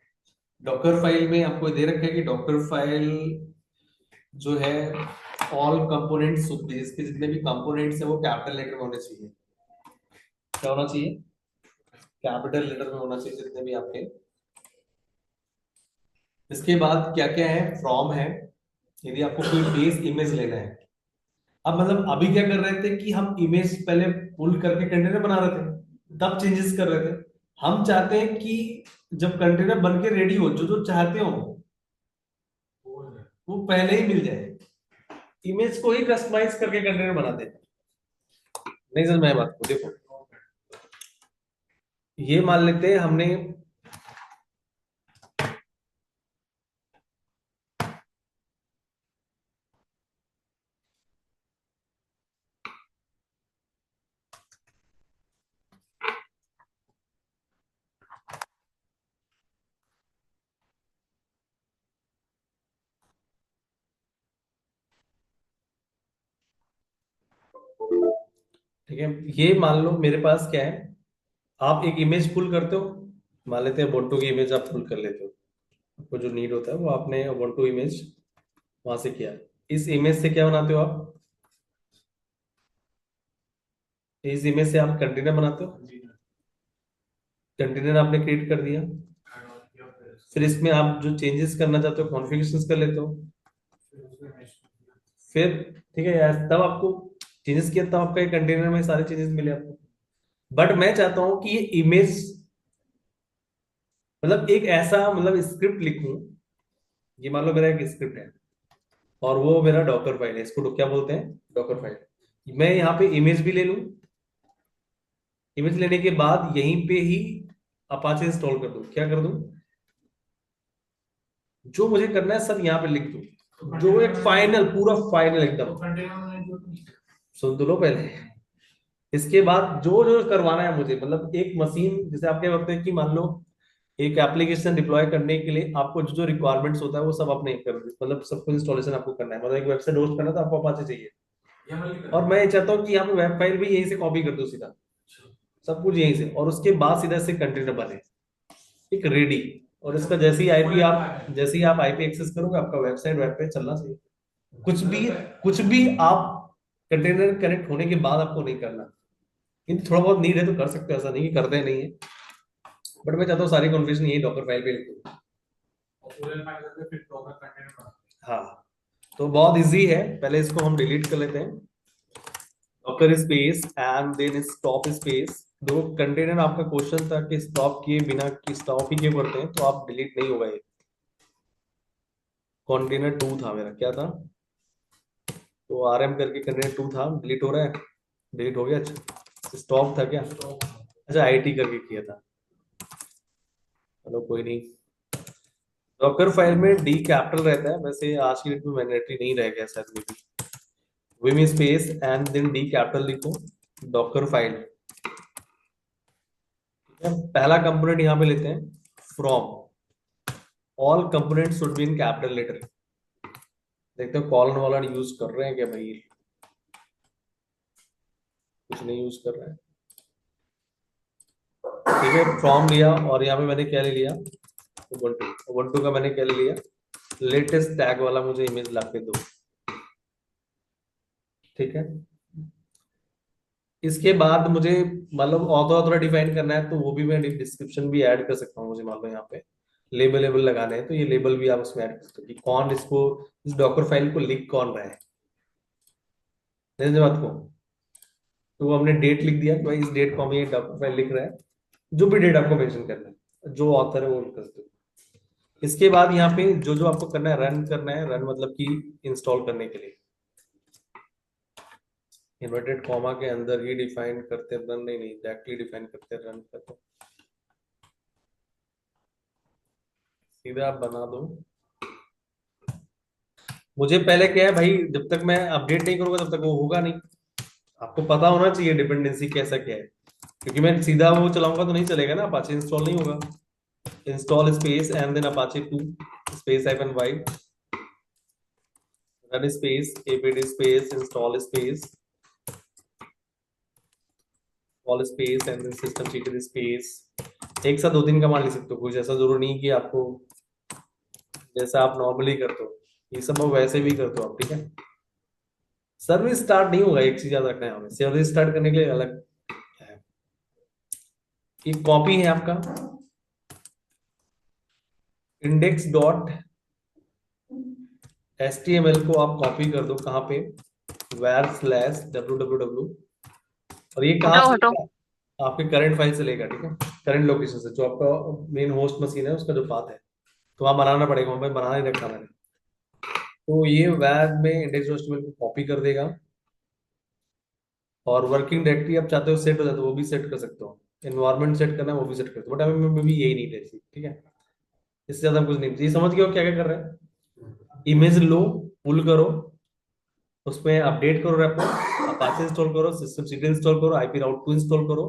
[SPEAKER 1] डॉकर फाइल में आपको दे रखा है कि डॉकर फाइल जो है ऑल कंपोनेंट्स, इसके जितने भी कंपोनेंट्स हैं वो कैपिटल लेटर में होने चाहिए, क्या होना चाहिए, कैपिटल लेटर में होना चाहिए जितने भी आपके। इसके बाद क्या क्या है, फ्रॉम है, यदि आपको कोई बेस इमेज लेना है, अब मतलब अभी क्या कर रहे थे कि हम इमेज पहले पुल करके कंटेनर बना रहे थे, तब चेंजेस कर रहे थे, हम चाहते हैं कि जब कंटेनर बन के रेडी हो, जो जो चाहते हो वो पहले ही मिल जाए, इमेज को ही कस्टमाइज करके कंटेनर बनाते हैं। नहीं समझ में आया बात को? देखो ये मान लेते हैं हमने ठीक है, ये मान लो मेरे पास क्या है, आप एक इमेज पुल करते हो, मान लेते हैं ubuntu की इमेज आप पुल कर लेते हो, आपको जो नीड होता है वो आपने ubuntu इमेज वहां से किया। इस इमेज से क्या बनाते हो आप, इस इमेज से आप कंटेनर बनाते हो, कंटेनर आपने क्रिएट कर दिया, फिर इसमें आप जो चेंजेस करना चाहते हो कॉन्फ़िगरेशंस कर लेते हो, फिर ठीक है यार, तब आपको चेंजेस किया तब आपका एक कंटेनर में सारे चेंजेस मिले आपको। बट मैं चाहता हूं कि ये इमेज मतलब एक ऐसा मतलब स्क्रिप्ट लिखूं, ये मान लो मेरा एक स्क्रिप्ट है और वो मेरा डॉकर फाइल है, इसको क्या बोलते हैं, डॉकर फाइल। मैं यहाँ पे इमेज भी ले लूं, इमेज लेने के बाद यहीं पे ही अपाचे इंस्टॉल कर दूं, क्या कर दूं, जो मुझे करना है सब यहाँ पे लिख दूं, जो एक फाइनल पूरा फाइनल एकदम। सुन तो लो पहले, इसके बाद जो जो करवाना है मुझे, मतलब एक मशीन जैसे आपके वक्त है कि मान लो एक एप्लीकेशन डिप्लॉय करने के लिए आपको जो जो रिक्वायरमेंट्स होता है वो सब आपने कर, मतलब सब कुछ इंस्टॉलेशन आपको करना है, मतलब एक वेबसाइट होस्ट करना है तो आपको अपाचे चाहिए, और मैं ये चाहता हूँ कि यहाँ पे वेब फाइल भी यहीं से कॉपी कर दो सीधा, सब कुछ यहीं से, और उसके बाद सीधा से कंटेनर बने एक रेडी। और इसका जैसे ही आप आईपी एक्सेस करोगे आपका वेबसाइट वेब पे चलना चाहिए। कुछ भी आप कंटेनर कनेक्ट होने के बाद आपको नहीं करना, किंतु थोड़ा बहुत नीड है तो कर सकते हो, ऐसा नहीं कि करते नहीं है, बट मैं चाहता हूँ सारी कॉन्फ़िगरेशन यही डॉकर फाइल पे लिख दूँ। हाँ, तो बहुत इजी है, पहले इसको हम डिलीट कर लेते हैं, docker space and then stop space. दो कंटेनर आपका क्वेश्चन था कि स्टॉप किए बिना कि स्टॉप ही क्यों करते हैं, तो आप डिलीट नहीं होगा ये। कंटेनर 2 था मेरा, क्या था, तो आरएम करके कंटेनर 2 था, डिलीट हो रहा है, डिलीट हो गया। अच्छा स्टॉप था क्या, अच्छा आईटी करके किया था, चलो कोई नहीं। डॉकर फाइल में डी कैपिटल रहता है, वैसे आज की डेट में मैंडेटरी नहीं रह गया शायद, में vim space and then D capital लिखो, डॉकर फाइल। पहला कंपोनेंट यहां पे लेते हैं, from all component should be in capital letter. देखते हैं कॉलन वॉलन यूज कर रहे हैं क्या भाई, कुछ नहीं यूज कर रहे हैं, ठीक है। फ्रॉम लिया और यहाँ पे मैंने क्या ले लिया, ubuntu, ubuntu का मैंने क्या ले लिया, लेटेस्ट टैग वाला मुझे इमेज ला के दो, ठीक है। इसके बाद मुझे मतलब ऑथर ऑथर डिफाइन करना है, तो वो भी मैं डिस्क्रिप्शन भी ऐड कर सकता हूँ, मुझे मान लो यहाँ पे लेबल लेबल लगाने हैं तो ये लेबल भी आप उसमें ऐड कर सकते हो कि कौन इसको, इस डॉकर फाइल को लिख कौन रहा है, समझे बात को। तो वो हमने डेट लिख दिया कि भाई इस डेट को हम ये डॉकर फाइल लिख रहा है, जो भी डेट आपको मेंशन करना है, जो ऑथर है वो लिख सकते हो। इसके बाद यहाँ पे जो जो आपको करना है, रन करना है, रन मतलब कि इंस्टॉल करने के लिए इन्वर्टेड कॉमा के अंदर ही डिफाइन करते, रन नहीं नहीं डायरेक्टली डिफाइन करते, रन करते सीधा आप बना दो। मुझे पहले क्या है भाई, जब तक मैं अपडेट नहीं करूंगा तब तक वो होगा नहीं, आपको पता होना चाहिए डिपेंडेंसी कैसा क्या है, क्योंकि मैं सीधा वो चलाऊंगा तो नहीं चलेगा ना, अपाचे इंस्टॉल नहीं होगा। Install space and then Apache 2 space -y, run space apd space install space all space and then system secret space. एक साथ 2-3 कमांड लिख सकते हो, कुछ ऐसा जरूर नहीं कि आपको जैसा आप नॉर्मली करते हो ये सब आप वैसे भी करते हो आप, ठीक है। सर्विस स्टार्ट नहीं होगा, एक चीज याद रखना है हमें, सर्विस स्टार्ट करने के लिए अलग है। ये कॉपी है आपका इंडेक्स डॉट HTML को आप कॉपी कर दो, कहाँ पे, var/www, और ये कहाँ
[SPEAKER 3] हटो
[SPEAKER 1] से
[SPEAKER 3] हटो।
[SPEAKER 1] लेगा, आपके करंट फाइल से लेगा, ठीक है, करंट लोकेशन से, जो आपका मेन होस्ट मशीन है उसका जो पाथ है, तो वहां बनाना पड़ेगा, वहां पे बना ही रखा मैंने। तो ये वैब में इंडेक्स एचटीएमएल को कॉपी कर देगा, और वर्किंग डायरेक्टरी आप चाहते हो सेट हो जाए तो वो भी सेट कर सकते हो, एनवायरनमेंट सेट करना है वो भी सेट कर सकते हो, बट हमें में भी यही नीड है, ठीक है। इससे ज्यादा कुछ नहीं, ये समझ गए हो क्या क्या कर रहे हैं। इमेज लो, पुल करो, उसमें अपडेट करो रेपो, अपाचे इंस्टॉल करो, सिस्टम सीडी इंस्टॉल करो, आईपी राउट 2 इंस्टॉल करो,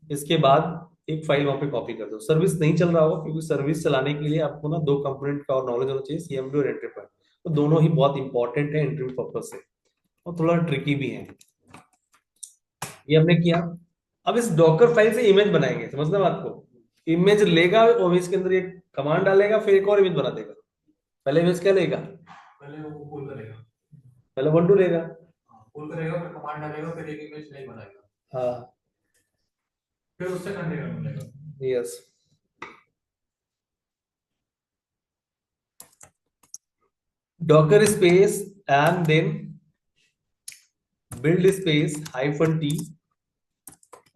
[SPEAKER 1] इसके बाद एक फाइल वहां पे कॉपी कर दो। सर्विस नहीं चल रहा होगा, क्योंकि सर्विस चलाने के लिए आपको ना दो कंपोनेंट का और नॉलेज होना चाहिए, सीएमडी और एंट्री पर, तो दोनों ही बहुत इंपॉर्टेंट है इंटरव्यू पर्पज से, और थोड़ा ट्रिकी भी है। ये हमने किया। अब इस डॉकर फाइल से इमेज बनाएंगे, समझना बात को। इमेज लेगा और इमेज के अंदर एक कमांड डालेगा, फिर एक और इमेज बना देगा। पहले इमेज क्या लेगा,
[SPEAKER 2] पहले वो पुल करेगा,
[SPEAKER 1] पहले वन टू लेगा,
[SPEAKER 2] पुल करेगा, फिर कमांड डालेगा, फिर एक इमेज नहीं बनाएगा,
[SPEAKER 1] हाँ,
[SPEAKER 2] फिर उससे कंटेनर बनेगा।
[SPEAKER 1] Yes. Docker space and then build space hyphen T,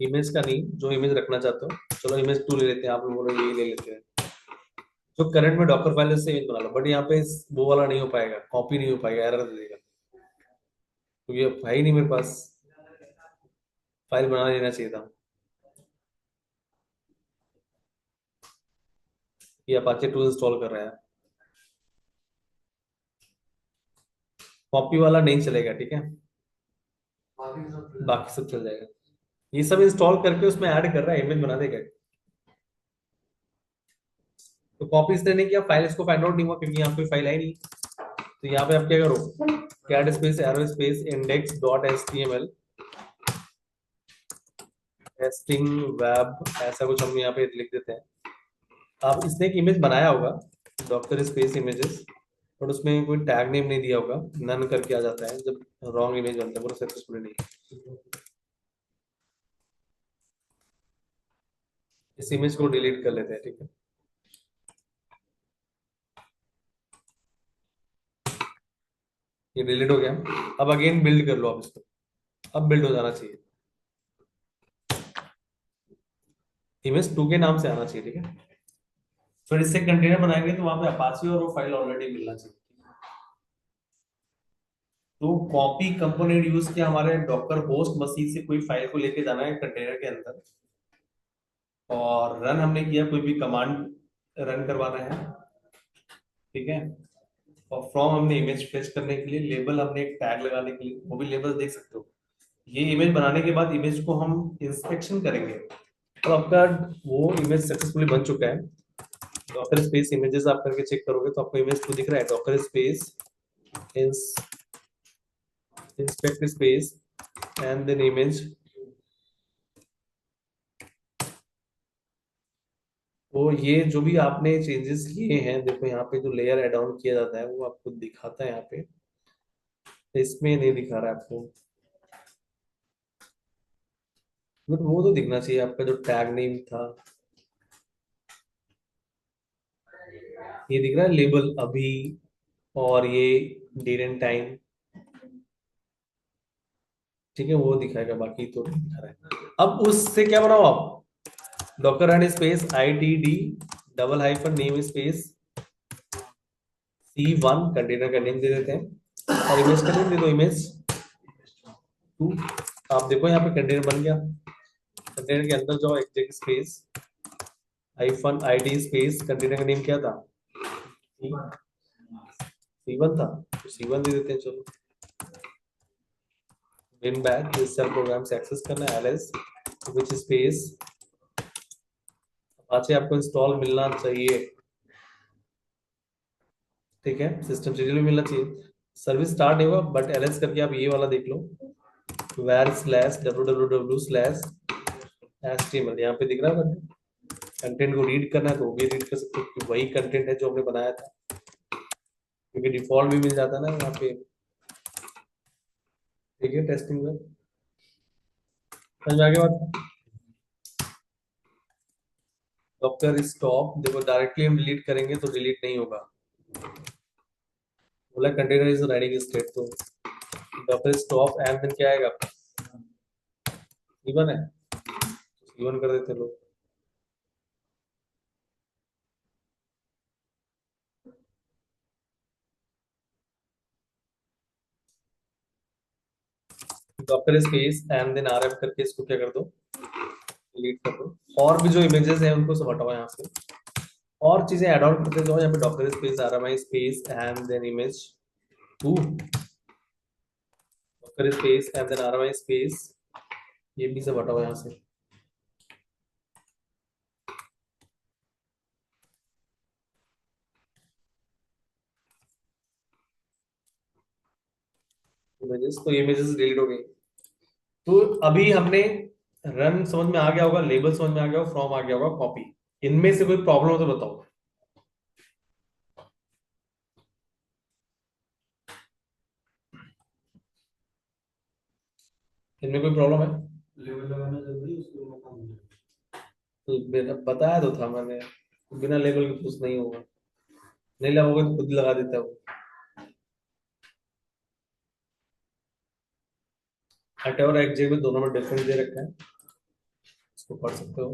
[SPEAKER 1] image का नेम जो इमेज रखना चाहते हो, चलो इमेज 2 ले लेते हैं, आप लोग बोलो यही ले लेते हैं, जो करंट में डॉकर फाइल से इमेज बना लो, बट यहाँ पे वो वाला नहीं हो पाएगा, कॉपी नहीं हो पाएगा, एरर दे देगा, क्योंकि अब है ही नहीं मेरे पास, फाइल बना लेना चाहिए था। ये अपाचे टूल इंस्टॉल कर रहा है, कॉपी वाला नहीं चलेगा, ठीक है, बाकी सब चल जाएगा। ये सब इंस्टॉल करके उसमें ऐड कर रहा है, इमेज बना देगा। तो कॉपी इसने नहीं किया, फाइल इसको फाइंड आउट नहीं हुआ, क्योंकि यहाँ पे फाइल है ही नहीं। तो यहाँ पे आप क्या करो, cat space arrow space index dot HTML testing web, ऐसा कुछ हम यहाँ पे लिख देते हैं। आप इसने एक इमेज बनाया होगा, डॉक्टर स्पेस इमेजेस, बट उसमें कोई टैग नेम नहीं दिया होगा, नन करके आ जाता है जब रॉन्ग इमेज बनता है, पूरा सक्सेसफुल नहीं। इस इमेज को डिलीट कर लेते हैं, ठीक है। ये डिलीट हो गया। अब अगेन बिल्ड कर लो आप इसको, अब बिल्ड हो जाना चाहिए, इमेज 2 के नाम से आना चाहिए, ठीक है। फिर इससे कंटेनर बनाएंगे तो वहां पे अपाची और वो फाइल ऑलरेडी मिलना चाहिए। तो कॉपी कंपोनेंट यूज किया, हमारे डॉकर होस्ट मशीन से कोई फाइल को लेके जाना है कंटेनर के अंदर, और रन हमने किया, कोई भी कमांड रन करवाना है, ठीक है। और फ्रॉम हमने इमेज फेच करने के लिए, लेबल हमने एक टैग लगाने के लिए, वो भी लेबल देख सकते हो। ये इमेज बनाने के बाद इमेज को हम इंस्पेक्शन करेंगे, तो आपका वो इमेज सक्सेसफुली बन चुका है। डॉकर स्पेस इमेजेस आप करके चेक करोगे तो आपको इमेज 2 दिख रहा है, docker space inspect space and then image. तो ये जो भी आपने चेंजेस किए हैं, देखो यहाँ पे जो लेयर ऐड ऑन किया जाता है वो आपको दिखाता है यहाँ पे, इसमें नहीं दिखा रहा है आपको, बट वो तो दिखना चाहिए आपका जो टैग नेम था, ये दिख रहा है लेबल अभी, और ये डेट एंड टाइम, ठीक है, वो दिखाएगा, बाकी तो नहीं दिखा रहा है। अब उससे क्या बनाओ आप, Docker run space ITD double hyphen name space C1, container का नेम दे देते हैं, और इमेज का नेम दे दो इमेज 2। आप देखो यहाँ पे कंटेनर बन गया, कंटेनर के अंदर जाओ, exact space hyphen ID space, container का नेम क्या था, C1 था, तो C1 दे देते हैं, चलो। bin back इस सेल प्रोग्राम से एक्सेस करना है, ls which स्पेस अपाचे आपको इंस्टॉल मिलना चाहिए, ठीक है, सिस्टम शेड्यूल भी मिलना चाहिए। सर्विस स्टार्ट नहीं हुआ, बट ls करके आप ये वाला देख लो, var slash www slash html, यहाँ पे दिख रहा है। कंटेंट को रीड करना है तो वो भी रीड कर सकते हो, क्योंकि वही कंटेंट है जो हमने बनाया था, क्योंकि डिफॉल्ट भी मिल जाता है ना यहाँ पे, ठीक है। टेस्टिंग में समझ में आगे बात। डॉक्टर स्टॉप, देखो डायरेक्टली हम डिलीट करेंगे तो डिलीट नहीं होगा, बोला कंटेनर इज राइडिंग स्टेट, तो डॉक्टर स्टॉप एंड देन क्या आएगा, C1 है, C1 कर देते लोग। Docker space and then RF करके इसको क्या कर दो, डिलीट कर दो। और भी जो इमेजेस हैं उनको सब हटाओ यहाँ से, और चीजें ऐड ऑन करते जाओ। यहाँ पे docker space RMI space and then image 2, docker space and then RMI space, ये भी सब हटाओ यहाँ से। इमेजेस, तो इमेजेस डिलीट हो गई। तो अभी हमने रन समझ में आ गया होगा, लेबल समझ में आ गया होगा, फ्रॉम आ गया होगा, कॉपी। इनमें से कोई प्रॉब्लम हो तो बताओ। इनमें कोई प्रॉब्लम है?
[SPEAKER 2] लेवल लगाना जरूरी है, उसके बिना काम नहीं होगा।
[SPEAKER 1] तो बताया तो था मैंने, बिना लेबल के कुछ नहीं होगा। नहीं लगाओगे तो खुद लगा देता हूँ। हट और एग्जे में दोनों में डिफरेंस दे रखा है, इसको पढ़ सकते हो।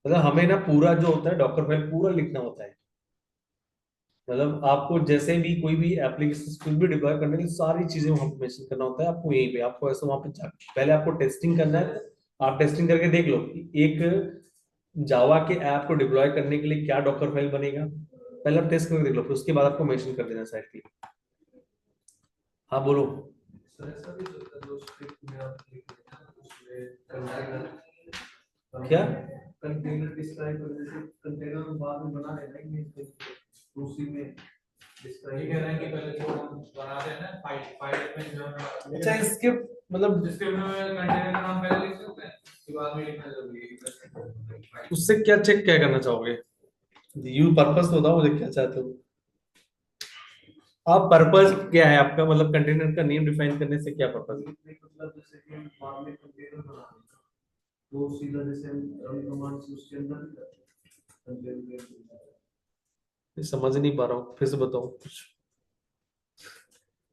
[SPEAKER 1] मतलब हमें ना पूरा जो होता है डॉक्टर फाइल पूरा लिखना होता है। मतलब आपको जैसे भी कोई भी एप्लीकेशन कुछ भी डिप्लॉय करने की सारी चीजें वहां पे मेंशन करना होता है आपको। यहीं पे आपको ऐसे वहां पे पहले आपको टेस्टिंग करना है। आप टेस्टिंग करके देख लो कि एक जावा के ऐप को डिप्लॉय करने के लिए क्या डॉकर फाइल बनेगा। पहले आप टेस्ट करके देख लो, फिर उसके बाद आपको मेंशन कर देना साइड पे। हाँ बोलो।
[SPEAKER 2] सर ऐसा भी होता है जो स्क्रिप्ट में आप लिख देते हैं उसमें कंटेनर,
[SPEAKER 1] क्या?
[SPEAKER 2] कंटेनर डिस्क्राइब कर, जैसे कंटेनर हम बाद में बना रहे हैं इमेज पे, तो उसी में डिस्क्राइब कह रहे हैं कि पहले जो हम बनाते हैं ना फाइल में जो हम
[SPEAKER 1] अच्छा इसके मतलब
[SPEAKER 2] जिसके में कंटेनर का नाम पहले लिख सकते हैं, उसके बाद में लिखना जरूरी है।
[SPEAKER 1] उससे क्या चेक क्या करना चाहोगे? यू पर्पस तो बताओ मुझे, क्या चाहते हो आप? पर्पस क्या है आपका? मतलब कंटेनर का नेम डिफाइन करने से क्या पर्पस है?
[SPEAKER 2] मतलब जैसे कि हम बाद में कंटेनर बना रहे हैं तो सीधा जैसे हम रन कमांड से उसके अंदर ही करते हैं कंटेनर।
[SPEAKER 1] ये समझ नहीं पा रहा हूँ, फिर से बताओ कुछ।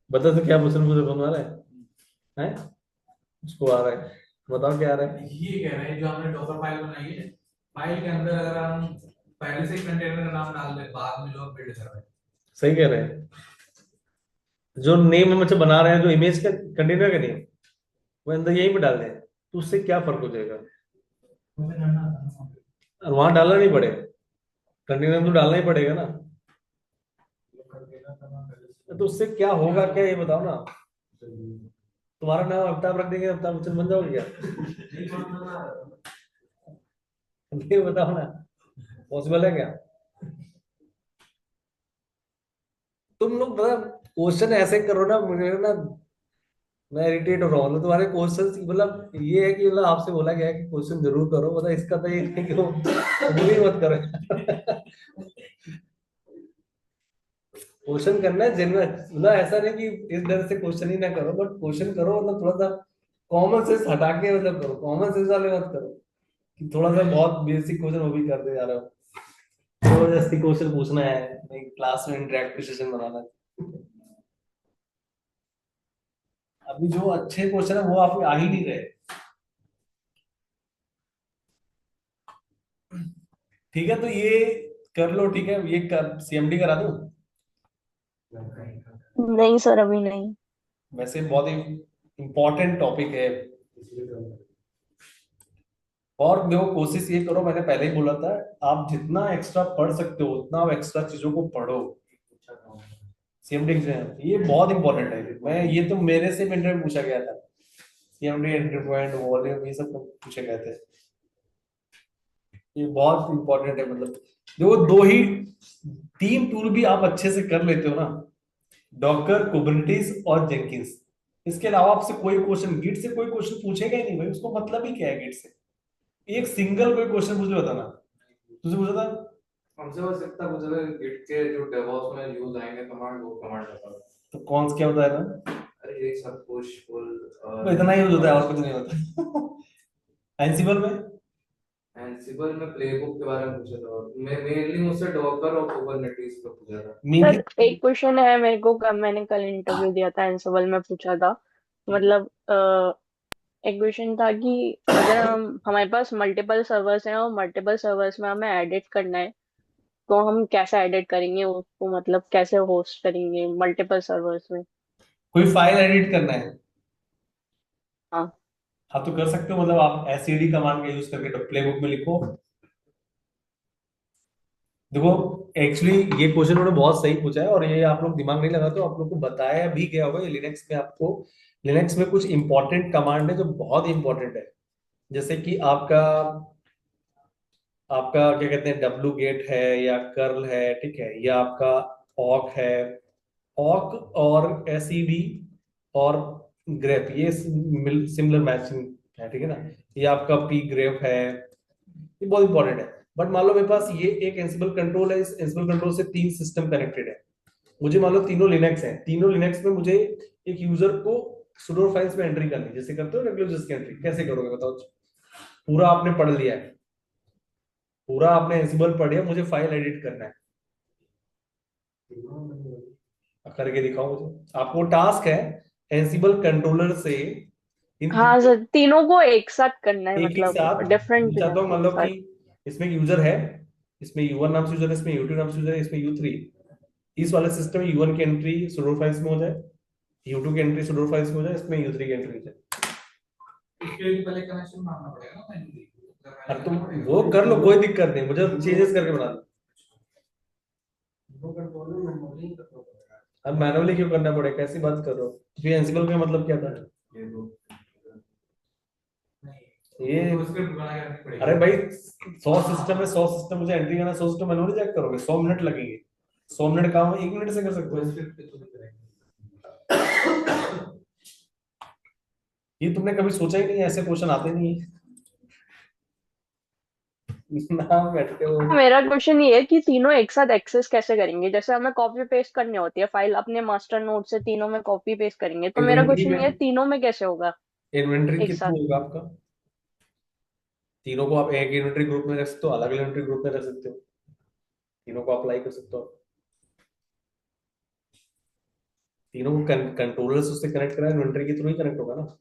[SPEAKER 1] बता तो क्या क्वेश्चन मुझे बनवा रहा है? उसको आ रहा है, बताओ क्या आ रहा है।
[SPEAKER 2] ये कह रहे हैं जो हमने डॉकर फाइल बनाई है, फाइल के अंदर अगर हम पहले से ही कंटेनर का नाम डाल दे बाद में जो हम बिल्ड कर रहे हैं।
[SPEAKER 1] सही कह रहे हैं। जो नेम हम अच्छा बना रहे हैं, जो इमेज का कंटेनर का नेम वो अंदर यहीं पे डाल दें, तो उससे क्या फर्क हो जाएगा?
[SPEAKER 2] हमें करना था ना।
[SPEAKER 1] और वहां डालना नहीं पड़ेगा, कंटेनर में तो डालना ही पड़ेगा ना।
[SPEAKER 2] कंटेनर का नाम पहले
[SPEAKER 1] तो उससे क्या होगा, क्या ये बताओ ना।
[SPEAKER 2] से
[SPEAKER 1] तुम्हारा नाम अमिताभ रख देंगे, अमिताभ बच्चन बन जाओगे क्या?
[SPEAKER 2] नहीं मानना ना।
[SPEAKER 1] ये बताओ ना, पॉसिबल है क्या? तुम लोग मतलब क्वेश्चन ऐसे करो ना, मुझे ना मैं इरिटेट हो रहा हूँ। मतलब तुम्हारे क्वेश्चन मतलब ये है कि मतलब आपसे बोला गया है कि क्वेश्चन जरूर करो, मतलब इसका तो ये नहीं कि वो भी मत करो। क्वेश्चन करना है जेन्युइन, मतलब ऐसा नहीं कि इस डर से क्वेश्चन ही ना करो, बट क्वेश्चन करो मतलब थोड़ा सा कॉमन सेंस हटा के मतलब करो। कॉमन सेंस वाले मत करो कि थोड़ा सा बहुत बेसिक क्वेश्चन वो भी करते जा रहे हो। जबरदस्ती क्वेश्चन पूछना है, नहीं क्लास में इंटरेक्टिव सेशन बनाना है। अभी जो अच्छे क्वेश्चन है वो आप आ ही नहीं रहे। ठीक है, तो ये कर लो। ठीक है, ये कर सीएमडी करा दूं?
[SPEAKER 3] नहीं सर, अभी नहीं।
[SPEAKER 1] वैसे बहुत ही इंपॉर्टेंट टॉपिक है। और देखो कोशिश ये करो, मैंने पहले ही बोला था, आप जितना एक्स्ट्रा पढ़ सकते हो उतना आप एक्स्ट्रा चीजों को पढ़ो। सीएमडी एग्जाम ये बहुत इंपॉर्टेंट है। मैं ये तो मेरे से इंटरव्यू में पूछा गया था, सीएमडी एंट्री पॉइंट वॉल्यूम ये सब पूछे गए थे। ये बहुत इंपॉर्टेंट है। मतलब देखो दो ही तीन टूल भी आप अच्छे से कर लेते हो ना, डॉकर, कुबरनेटिस और जेंकिंस। इसके अलावा आपसे कोई क्वेश्चन गिट से कोई क्वेश्चन पूछेगा ही नहीं भाई, उसको मतलब ही क्या है गिट से? एक सिंगल कोई क्वेश्चन मुझे बताना। तुझे पूछा था?
[SPEAKER 2] हमसे बस इतना पूछा था गिट के जो डेवऑप्स में यूज आएंगे कमांड, वो कमांड बता।
[SPEAKER 1] तो कौन सा क्या होता है ना?
[SPEAKER 2] अरे ये सब पुश पुल
[SPEAKER 1] इतना ही यूज होता है और कुछ नहीं होता। एनसिबल में
[SPEAKER 2] एंसिबल में प्लेबुक के बारे में पूछा था, मैं मेनली मुझसे डॉकर और कुबरनेटिस पे पूछा था।
[SPEAKER 1] मीन
[SPEAKER 3] सर एक क्वेश्चन है मेरे को, मैंने कल इंटरव्यू दिया था, एंसिबल में पूछा था। मतलब एक क्वेश्चन था कि अगर हमारे पास मल्टीपल सर्वर्स हैं और मल्टीपल सर्वर्स में हमें एडिट करना है, तो हम कैसे एडिट करेंगे उसको? मतलब कैसे होस्ट करेंगे मल्टीपल सर्वर्स में?
[SPEAKER 1] कोई फाइल एडिट करना है,
[SPEAKER 3] हाँ
[SPEAKER 1] हाँ तो कर सकते हो, मतलब आप एसईडी कमांड का यूज करके प्ले बुक में लिखो। देखो एक्चुअली ये क्वेश्चन उन्होंने बहुत सही पूछा है, और ये आप लोग दिमाग नहीं लगाते तो आप लोग को बताया भी गया होगा। ये लिनक्स में आपको, लिनक्स में कुछ इंपॉर्टेंट कमांड है जो बहुत इंपॉर्टेंट है। जैसे कि आपका आपका क्या कहते हैं, डब्लू गेट है या कर्ल है, ठीक है, या आपका ऑक है। ऑक और एसईडी और ग्रेप, ये सिमिलर मैचिंग है, ठीक है ना। ये आपका पी ग्रेप है, ये बहुत इंपॉर्टेंट है। बट मान लो मेरे पास ये एक एंसिबल कंट्रोल है, इस एंसिबल कंट्रोल से 3 सिस्टम कनेक्टेड है। मुझे मान लो तीनों लिनक्स हैं, तीनों लिनक्स में मुझे एक यूजर को सुडो फाइल्स में एंट्री करनी है, जैसे करते हो रेगुलर की एंट्री, कैसे करोगे बताओ। पूरा आपने पढ़ लिया है, पूरा आपने एंसिबल पढ़ लिया, मुझे फाइल एडिट करना है, करके दिखाओ मुझे। आपको टास्क है एंसिबल कंट्रोलर से इन
[SPEAKER 3] हाँ
[SPEAKER 1] तीनों
[SPEAKER 3] सर, तीनों को एक साथ करना है,
[SPEAKER 1] एक ही
[SPEAKER 3] मतलब
[SPEAKER 1] साथ।
[SPEAKER 3] डिफरेंट
[SPEAKER 1] मैं चाहता हूँ
[SPEAKER 3] एक
[SPEAKER 1] मतलब
[SPEAKER 3] साथ।
[SPEAKER 1] कि इसमें यूजर है, इसमें U1 नाम से यूजर है, इसमें U2 नाम से यूजर है, इसमें U3। इस वाले सिस्टम में U1 की एंट्री सुडो फाइल्स में हो जाए, U2 की एंट्री सुडो फाइल्स में हो जाए, इसमें U3 की एंट्री हो जाए।
[SPEAKER 2] इसके लिए पहले कनेक्शन मारना पड़ेगा ना मैन्युअली।
[SPEAKER 1] अब तुम वो कर लो, कोई दिक्कत नहीं, मुझे चेंजेस करके बना दो।
[SPEAKER 2] वो कंट्रोल में मैन्युअली करना पड़ेगा।
[SPEAKER 1] अब मैनुअली क्यों करना पड़ेगा, कैसी बात कर रहे हो। फिर एंसिबल का मतलब क्या था।
[SPEAKER 2] ये दो
[SPEAKER 1] ये
[SPEAKER 2] तो स्क्रिप्ट बना के रखनी पड़ेगी।
[SPEAKER 1] अरे भाई 100 सिस्टम है, 100 सिस्टम मुझे एंट्री करना, 100 सिस्टम मैनुअली चेक करोगे, 100 मिनट लगेंगे। 100 मिनट काम 1 मिनट से कर सकते
[SPEAKER 2] वो
[SPEAKER 1] हो।
[SPEAKER 2] स्क्रिप्ट पे तो नहीं करेंगे।
[SPEAKER 1] ये तुमने कभी सोचा ही नहीं, ऐसे क्वेश्चन आते नहीं है। ना बैठते हो।
[SPEAKER 3] मेरा क्वेश्चन ये है कि तीनों एक साथ एक्सेस कैसे करेंगे, जैसे हमें कॉपी पेस्ट करनी होती है फाइल अपने मास्टर नोट से, तीनों में कॉपी पेस्ट करेंगे, तो मेरा
[SPEAKER 1] इन्वेंट्री
[SPEAKER 3] क्वेश्चन
[SPEAKER 1] में,
[SPEAKER 3] ये है तीनों में कैसे होगा
[SPEAKER 1] इन्वेंट्री
[SPEAKER 3] एक
[SPEAKER 1] के
[SPEAKER 3] साथ।
[SPEAKER 1] थ्रू होगा आपका। तीनों को आप एक इन्वेंट्री ग्रुप में रख सकते हो, अलग इन्वेंट्री ग्रुप में रख सकते हो, तीनों को अप्लाई कर सकते हो। तीनों को कंट्रोलर से उससे कनेक्ट करा, इन्वेंट्री के थ्रू ही कनेक्ट होगा ना।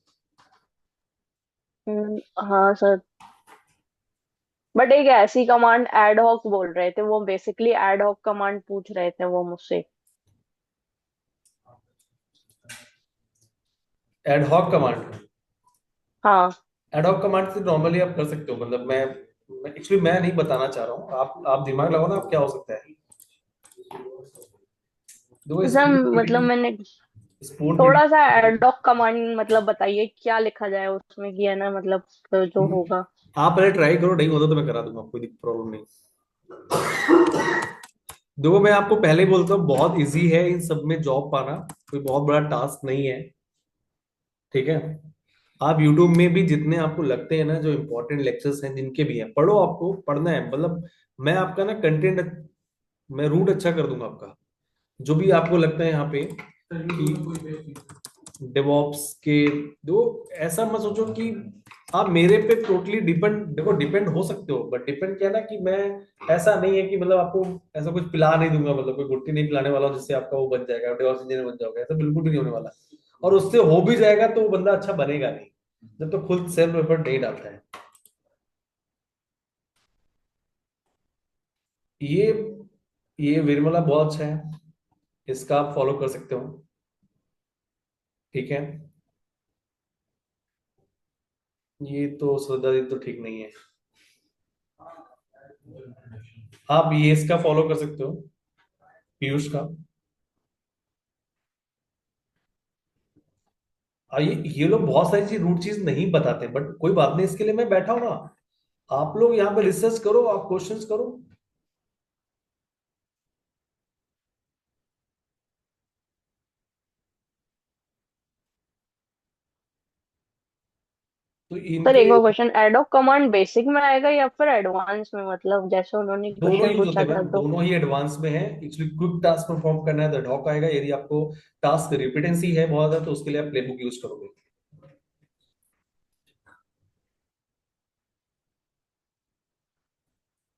[SPEAKER 3] हाँ सर, बट एक ऐसी कमांड एड हॉक बोल रहे थे, वो बेसिकली एड हॉक कमांड पूछ रहे थे वो मुझसे।
[SPEAKER 1] एडहॉक कमांड,
[SPEAKER 3] हाँ
[SPEAKER 1] एडहॉक कमांड से नॉर्मली आप कर सकते हो, मतलब मैं एक्चुअली मैं नहीं बताना चाह रहा हूँ, आप दिमाग लगाओ ना, आप क्या हो सकता है। देखो
[SPEAKER 3] सर, मतलब मैंने
[SPEAKER 1] स्पून
[SPEAKER 3] थोड़ा सा एड हॉक कमांड मतलब बताइए क्या लिखा जाए उसमें, कि है ना, मतलब जो होगा।
[SPEAKER 1] आप पहले ट्राई करो, नहीं होता तो मैं करा दूंगा, कोई प्रॉब्लम नहीं। देखो मैं आपको पहले ही बोलता हूँ, बहुत इजी है इन सब में जॉब पाना, कोई बहुत बड़ा टास्क नहीं है, ठीक है। आप YouTube में भी जितने आपको लगते हैं ना जो इंपॉर्टेंट लेक्चर्स हैं, जिनके भी हैं, पढ़ो, आपको पढ़ना है, मतलब मैं आपका ना कंटेंट, मैं रूट अच्छा कर दूंगा आपका। जो भी आपको लगता है यहाँ पे
[SPEAKER 2] सर
[SPEAKER 1] कि
[SPEAKER 2] यूट्यूब में कोई बेसिक
[SPEAKER 1] डेवॉप्स के, दो, ऐसा मत सोचो कि आप मेरे पे टोटली डिपेंड, देखो डिपेंड हो सकते हो, बट डिपेंड क्या है ना कि मैं, ऐसा नहीं है कि मतलब आपको ऐसा कुछ पिला नहीं दूंगा, मतलब कोई गुट्टी नहीं पिलाने वाला हूं जिससे आपका वो बन जाएगा, डेवॉप्स इंजीनियर बन जाओगे, ऐसा बिल्कुल भी नहीं होने वाला। और उससे हो भी जाएगा तो वो बंदा अच्छा बनेगा नहीं, जब तो खुद सेल्फ एफर्ट नहीं डालता है। ये ये विरमला बहुत अच्छा है, इसका आप फॉलो कर सकते हो, ठीक है। ये तो श्रद्धा दी तो ठीक नहीं है, आप ये इसका फॉलो कर सकते हो, पीयूष का। ये लोग बहुत सारी चीज, रूट चीज नहीं बताते, बट कोई बात नहीं, इसके लिए मैं बैठा हूं ना। आप लोग यहाँ पे रिसर्च करो, आप क्वेश्चंस करो। तो
[SPEAKER 3] सर
[SPEAKER 1] इनके
[SPEAKER 3] एक और question, ad hoc command basic में आएगा या फिर एडवांस में, मतलब जैसे उन्होंने
[SPEAKER 1] दोनों
[SPEAKER 3] क्वेश्चन
[SPEAKER 1] यूज होते
[SPEAKER 3] पूछा
[SPEAKER 1] हैं
[SPEAKER 3] था
[SPEAKER 1] मैम,
[SPEAKER 3] तो।
[SPEAKER 1] दोनों ही एडवांस में है। एक्चुअली क्विक टास्क परफॉर्म करना है तो डॉक आएगा, यदि आपको टास्क रिपीटेंसी है बहुत ज्यादा तो उसके लिए आप प्लेबुक यूज करोगे।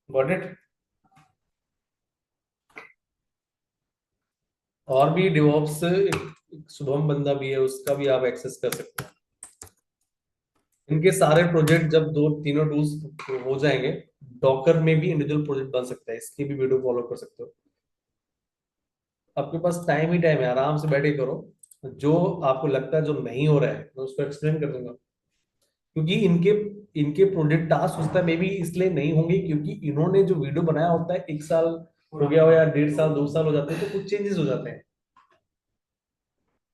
[SPEAKER 1] Got it. और भी डिवॉप्स, एक शुभम बंदा भी है, उसका भी आप एक्सेस कर सकते हैं। इनके सारे प्रोजेक्ट जब दो तीनों टूल्स हो जाएंगे, डॉकर में भी इंडिविजुअल प्रोजेक्ट बन सकता है, इसकी भी वीडियो फॉलो कर सकते हो। आपके पास टाइम ही टाइम है, आराम से बैठे करो, जो आपको लगता है जो नहीं हो रहा है मैं उसको एक्सप्लेन कर दूंगा, क्योंकि इनके इनके प्रोजेक्ट टास्क होता है मे बी इसलिए नहीं होंगे क्योंकि इन्होंने जो वीडियो बनाया होता है 1 साल हो गया हो या 1.5 साल 2 साल हो जाते हैं तो कुछ चेंजेस हो जाते हैं,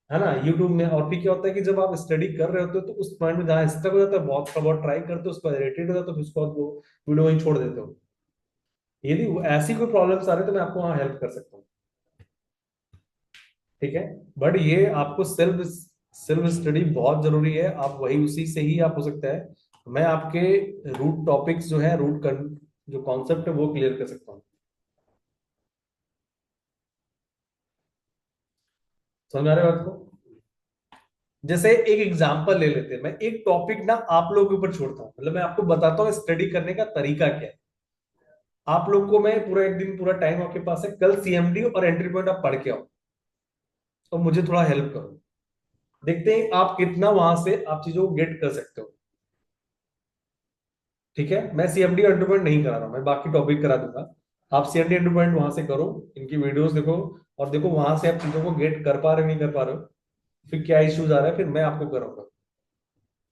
[SPEAKER 1] है ना, यूट्यूब में। और फिर क्या होता है कि जब आप स्टडी कर रहे होते हो तो उस पॉइंट में जहाँ स्टक हो जाता है बहुत बहुत ट्राई करते हो उसको इरिटेट हो जाता है तो फिर उसको वो वीडियो वहीं छोड़ देते हो। यदि ऐसी कोई प्रॉब्लम्स आ रही है तो मैं आपको वहाँ हेल्प कर सकता हूँ, ठीक है। बट ये आपको सेल्फ सेल्फ स्टडी बहुत जरूरी है, आप वही उसी से ही आप हो सकता है मैं आपके रूट टॉपिक्स जो है जो कॉन्सेप्ट है वो क्लियर कर सकता हूँ। समझ आ रहा है बात को? जैसे एक एग्जांपल ले लेते हैं, मैं एक टॉपिक ना आप लोगों के ऊपर छोड़ता हूँ, मतलब मैं आपको बताता हूँ स्टडी करने का तरीका क्या है। आप लोग को मैं पूरा एक दिन पूरा टाइम आपके पास है, कल सीएमडी और एंट्री पॉइंट आप पढ़ के आओ तो मुझे थोड़ा हेल्प करो, देखते हैं आप कितना वहां से आप चीजों को गेट कर सकते हो, ठीक है। मैं सीएमडी एंट्री पॉइंट नहीं करा रहा हूं, मैं बाकी टॉपिक करा दूंगा। आप सीएमडी एंट्री पॉइंट वहां से करो, इनकी वीडियोस देखो और देखो वहां से आप चीजों को गेट कर पा रहे हो नहीं कर पा रहे हो, फिर क्या इश्यूज आ रहा है फिर मैं आपको करूंगा।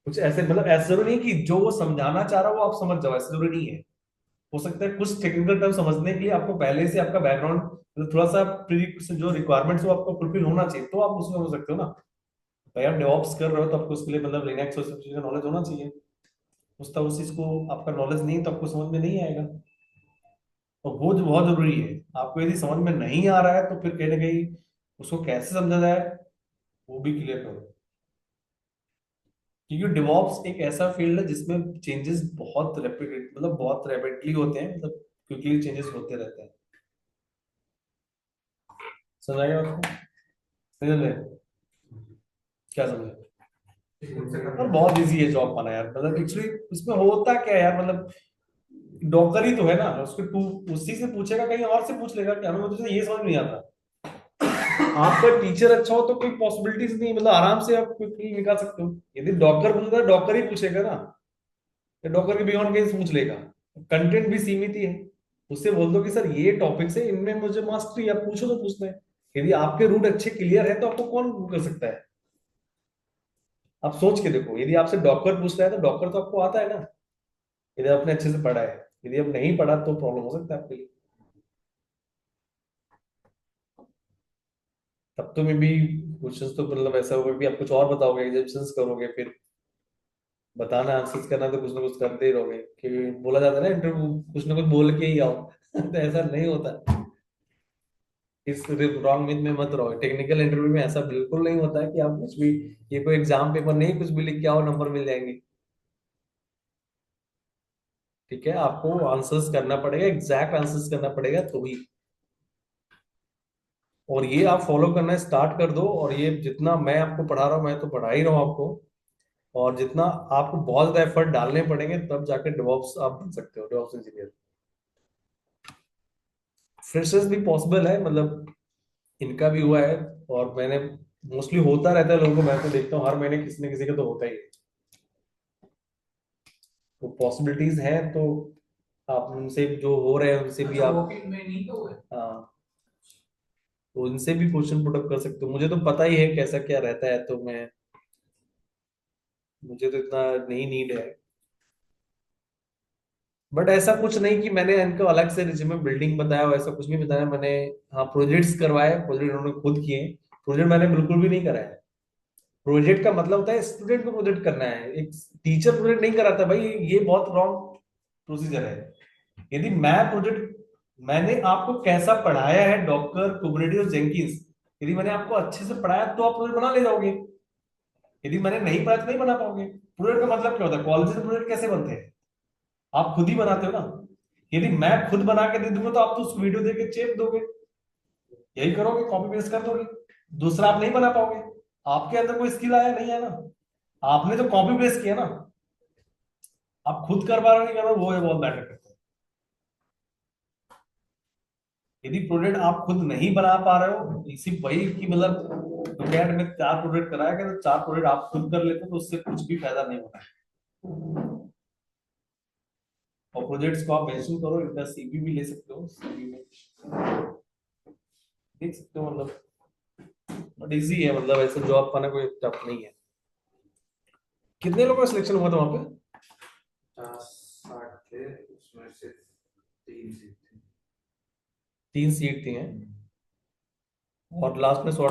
[SPEAKER 1] कुछ ऐसे मतलब ऐसा जरूरी नहीं कि जो वो समझाना चाह रहा हो वो आप समझ जाओ, ऐसा जरूरी नहीं है। हो सकता है कुछ टेक्निकल टर्म समझने के लिए आपको पहले से आपका बैकग्राउंड मतलब थोड़ा सा जो रिक्वायरमेंट्स वो आपको फुलफिल होना चाहिए तो आप उसमें हो सकते हो ना। भाई आप डेवऑप्स कर रहे हो तो आपको उसके लिए मतलब लिनक्स और सब चीज़ों का नॉलेज होना चाहिए। उस चीज को आपका नॉलेज नहीं तो आपको समझ में नहीं आएगा, और वो जो बहुत जरूरी है। आपको यदि समझ में नहीं आ रहा है तो फिर कहीं ना कहीं उसको कैसे समझा जाए वो भी क्लियर करो, क्योंकि डिवॉप्स एक ऐसा फील्ड है जिसमें चेंजेस बहुत रैपिड मतलब बहुत रैपिडली होते हैं, मतलब क्विकली चेंजेस होते रहते हैं। समझ आएगा आपको? समझ में? क्या समझे? और बहुत इजी है जॉब पाना यार, मतलब एक्चुअली इसमें होता क्या है यार, मतलब डॉक्टर ही तो है ना, उसको तू उसी से पूछेगा कहीं और से पूछ लेगा क्या, हमें तुझे ये समझ नहीं आता। आपका टीचर अच्छा हो तो कोई पॉसिबिलिटीज नहीं, मतलब आराम से आप क्विकली निकाल सकते हो। यदि डॉक्टर पूछता है डॉक्टर ही पूछेगा ना, तो डॉक्टर के बियॉन्ड केस पूछ लेगा। कंटेंट भी सीमित ही है, उससे बोल दो कि सर ये टॉपिक्स है इनमें मुझे मास्टरी है, आप पूछो तो पूछते हैं। यदि आपके रूट अच्छे क्लियर है तो आपको कौन कर सकता है। आप सोच के देखो, यदि आपसे डॉक्टर पूछ रहा है तो डॉक्टर तो आपको आता है ना, यदि आपने अच्छे से पढ़ा है। यदि आप नहीं पढ़ा तो प्रॉब्लम हो सकता है आपके लिए। तब तो मे भी क्वेश्चंस तो मतलब ऐसा होगा कि आप कुछ और बताओगे, एग्जाम्पल्स करोगे, फिर बताना आंसर्स करना तो कुछ ना कुछ करते ही रहोगे, कि बोला जाता है ना इंटरव्यू कुछ ना कुछ बोल के ही आओ तो ऐसा नहीं होता। इस रॉन्ग मिथ में मत रहो, टेक्निकल इंटरव्यू में ऐसा बिल्कुल नहीं होता है कि आप कुछ भी, ये कोई एग्जाम पेपर नहीं कुछ भी लिख के आओ नंबर मिल जाएंगे। ठीक है, आपको आंसर्स करना पड़ेगा, एग्जैक्ट आंसर्स करना पड़ेगा तो ही। और ये आप फॉलो करना स्टार्ट कर दो, और ये जितना मैं आपको पढ़ा रहा हूँ मैं तो पढ़ा ही रहा हूँ आपको, और जितना आपको बहुत ज्यादा एफर्ट डालने पड़ेंगे तब जाके डेवऑप्स आप बन सकते हो, डेवऑप्स इंजीनियर। फ्रेशर्स भी पॉसिबल है, मतलब इनका भी हुआ है, और मैंने मोस्टली होता रहता है लोगों को, मैं तो देखता हूँ हर महीने किसी न किसी का तो होता ही है। तो पॉसिबिलिटीज हैं, तो आप उनसे जो हो रहे हैं उनसे भी आप वॉकिंग में नहीं तो है हाँ, तो उनसे भी क्वेश्चन पुट अप कर सकते हो। मुझे तो पता ही है कैसा क्या रहता है, तो मैं मुझे तो इतना नहीं नीड है। बट ऐसा कुछ नहीं कि मैंने इनको अलग से रिज्यूमे बिल्डिंग बताया हो, ऐसा कुछ नहीं बताया मैंने। हाँ प्रोजेक्ट्स करवाए, प्रोजेक्ट उन्होंने खुद किए, प्रोजेक्ट मैंने बिल्कुल भी नहीं कराया। प्रोजेक्ट का मतलब होता है स्टूडेंट को प्रोजेक्ट करना है, एक टीचर प्रोजेक्ट नहीं कराता भाई, ये बहुत रॉन्ग प्रोसीजर है। यदि मैं प्रोजेक्ट मैंने आपको कैसा पढ़ाया है डॉकर कुबरनेटिस और जेंकिंस, यदि मैंने आपको अच्छे से पढ़ाया तो आप प्रोजेक्ट बना ले जाओगे, यदि मैंने नहीं पढ़ाया तो नहीं बना पाओगे। प्रोजेक्ट का मतलब क्या होता है, कॉलेज में प्रोजेक्ट कैसे बनते हैं, आप खुद ही बनाते हो ना। यदि मैं खुद बना के दे दूंगा तो आप तो उस वीडियो देख के चेप दोगे, यही करोगे, कॉपी पेस्ट कर दोगे, दूसरा आप नहीं बना पाओगे। आपके अंदर कोई स्किल आया नहीं है ना, आपने तो कॉपी पेस्ट किया ना। आप खुद कर पा रहे हो नहीं कर रहे हो वो है बहुत मैटर करता है। यदि प्रोडक्ट आप खुद नहीं बना पा रहे हो, इसी वही की मतलब कैड में 4 प्रोडक्ट कराया गया तो 4 प्रोडक्ट आप खुद कर लेते हो तो उससे कुछ भी फायदा नहीं होता है। और प्रोजेक्ट्स को आप मेंशन करो, इनका सीवी भी ले सकते हो, सीवी में देख सकते हो मतलब। बट इजी है, मतलब ऐसे जॉब पाना कोई टफ नहीं है। कितने लोगों का सिलेक्शन हुआ था वहां पे?
[SPEAKER 2] 50-60 थे, उसमें से 3 सीट थी।
[SPEAKER 1] 3 सीट थी हैं, और लास्ट में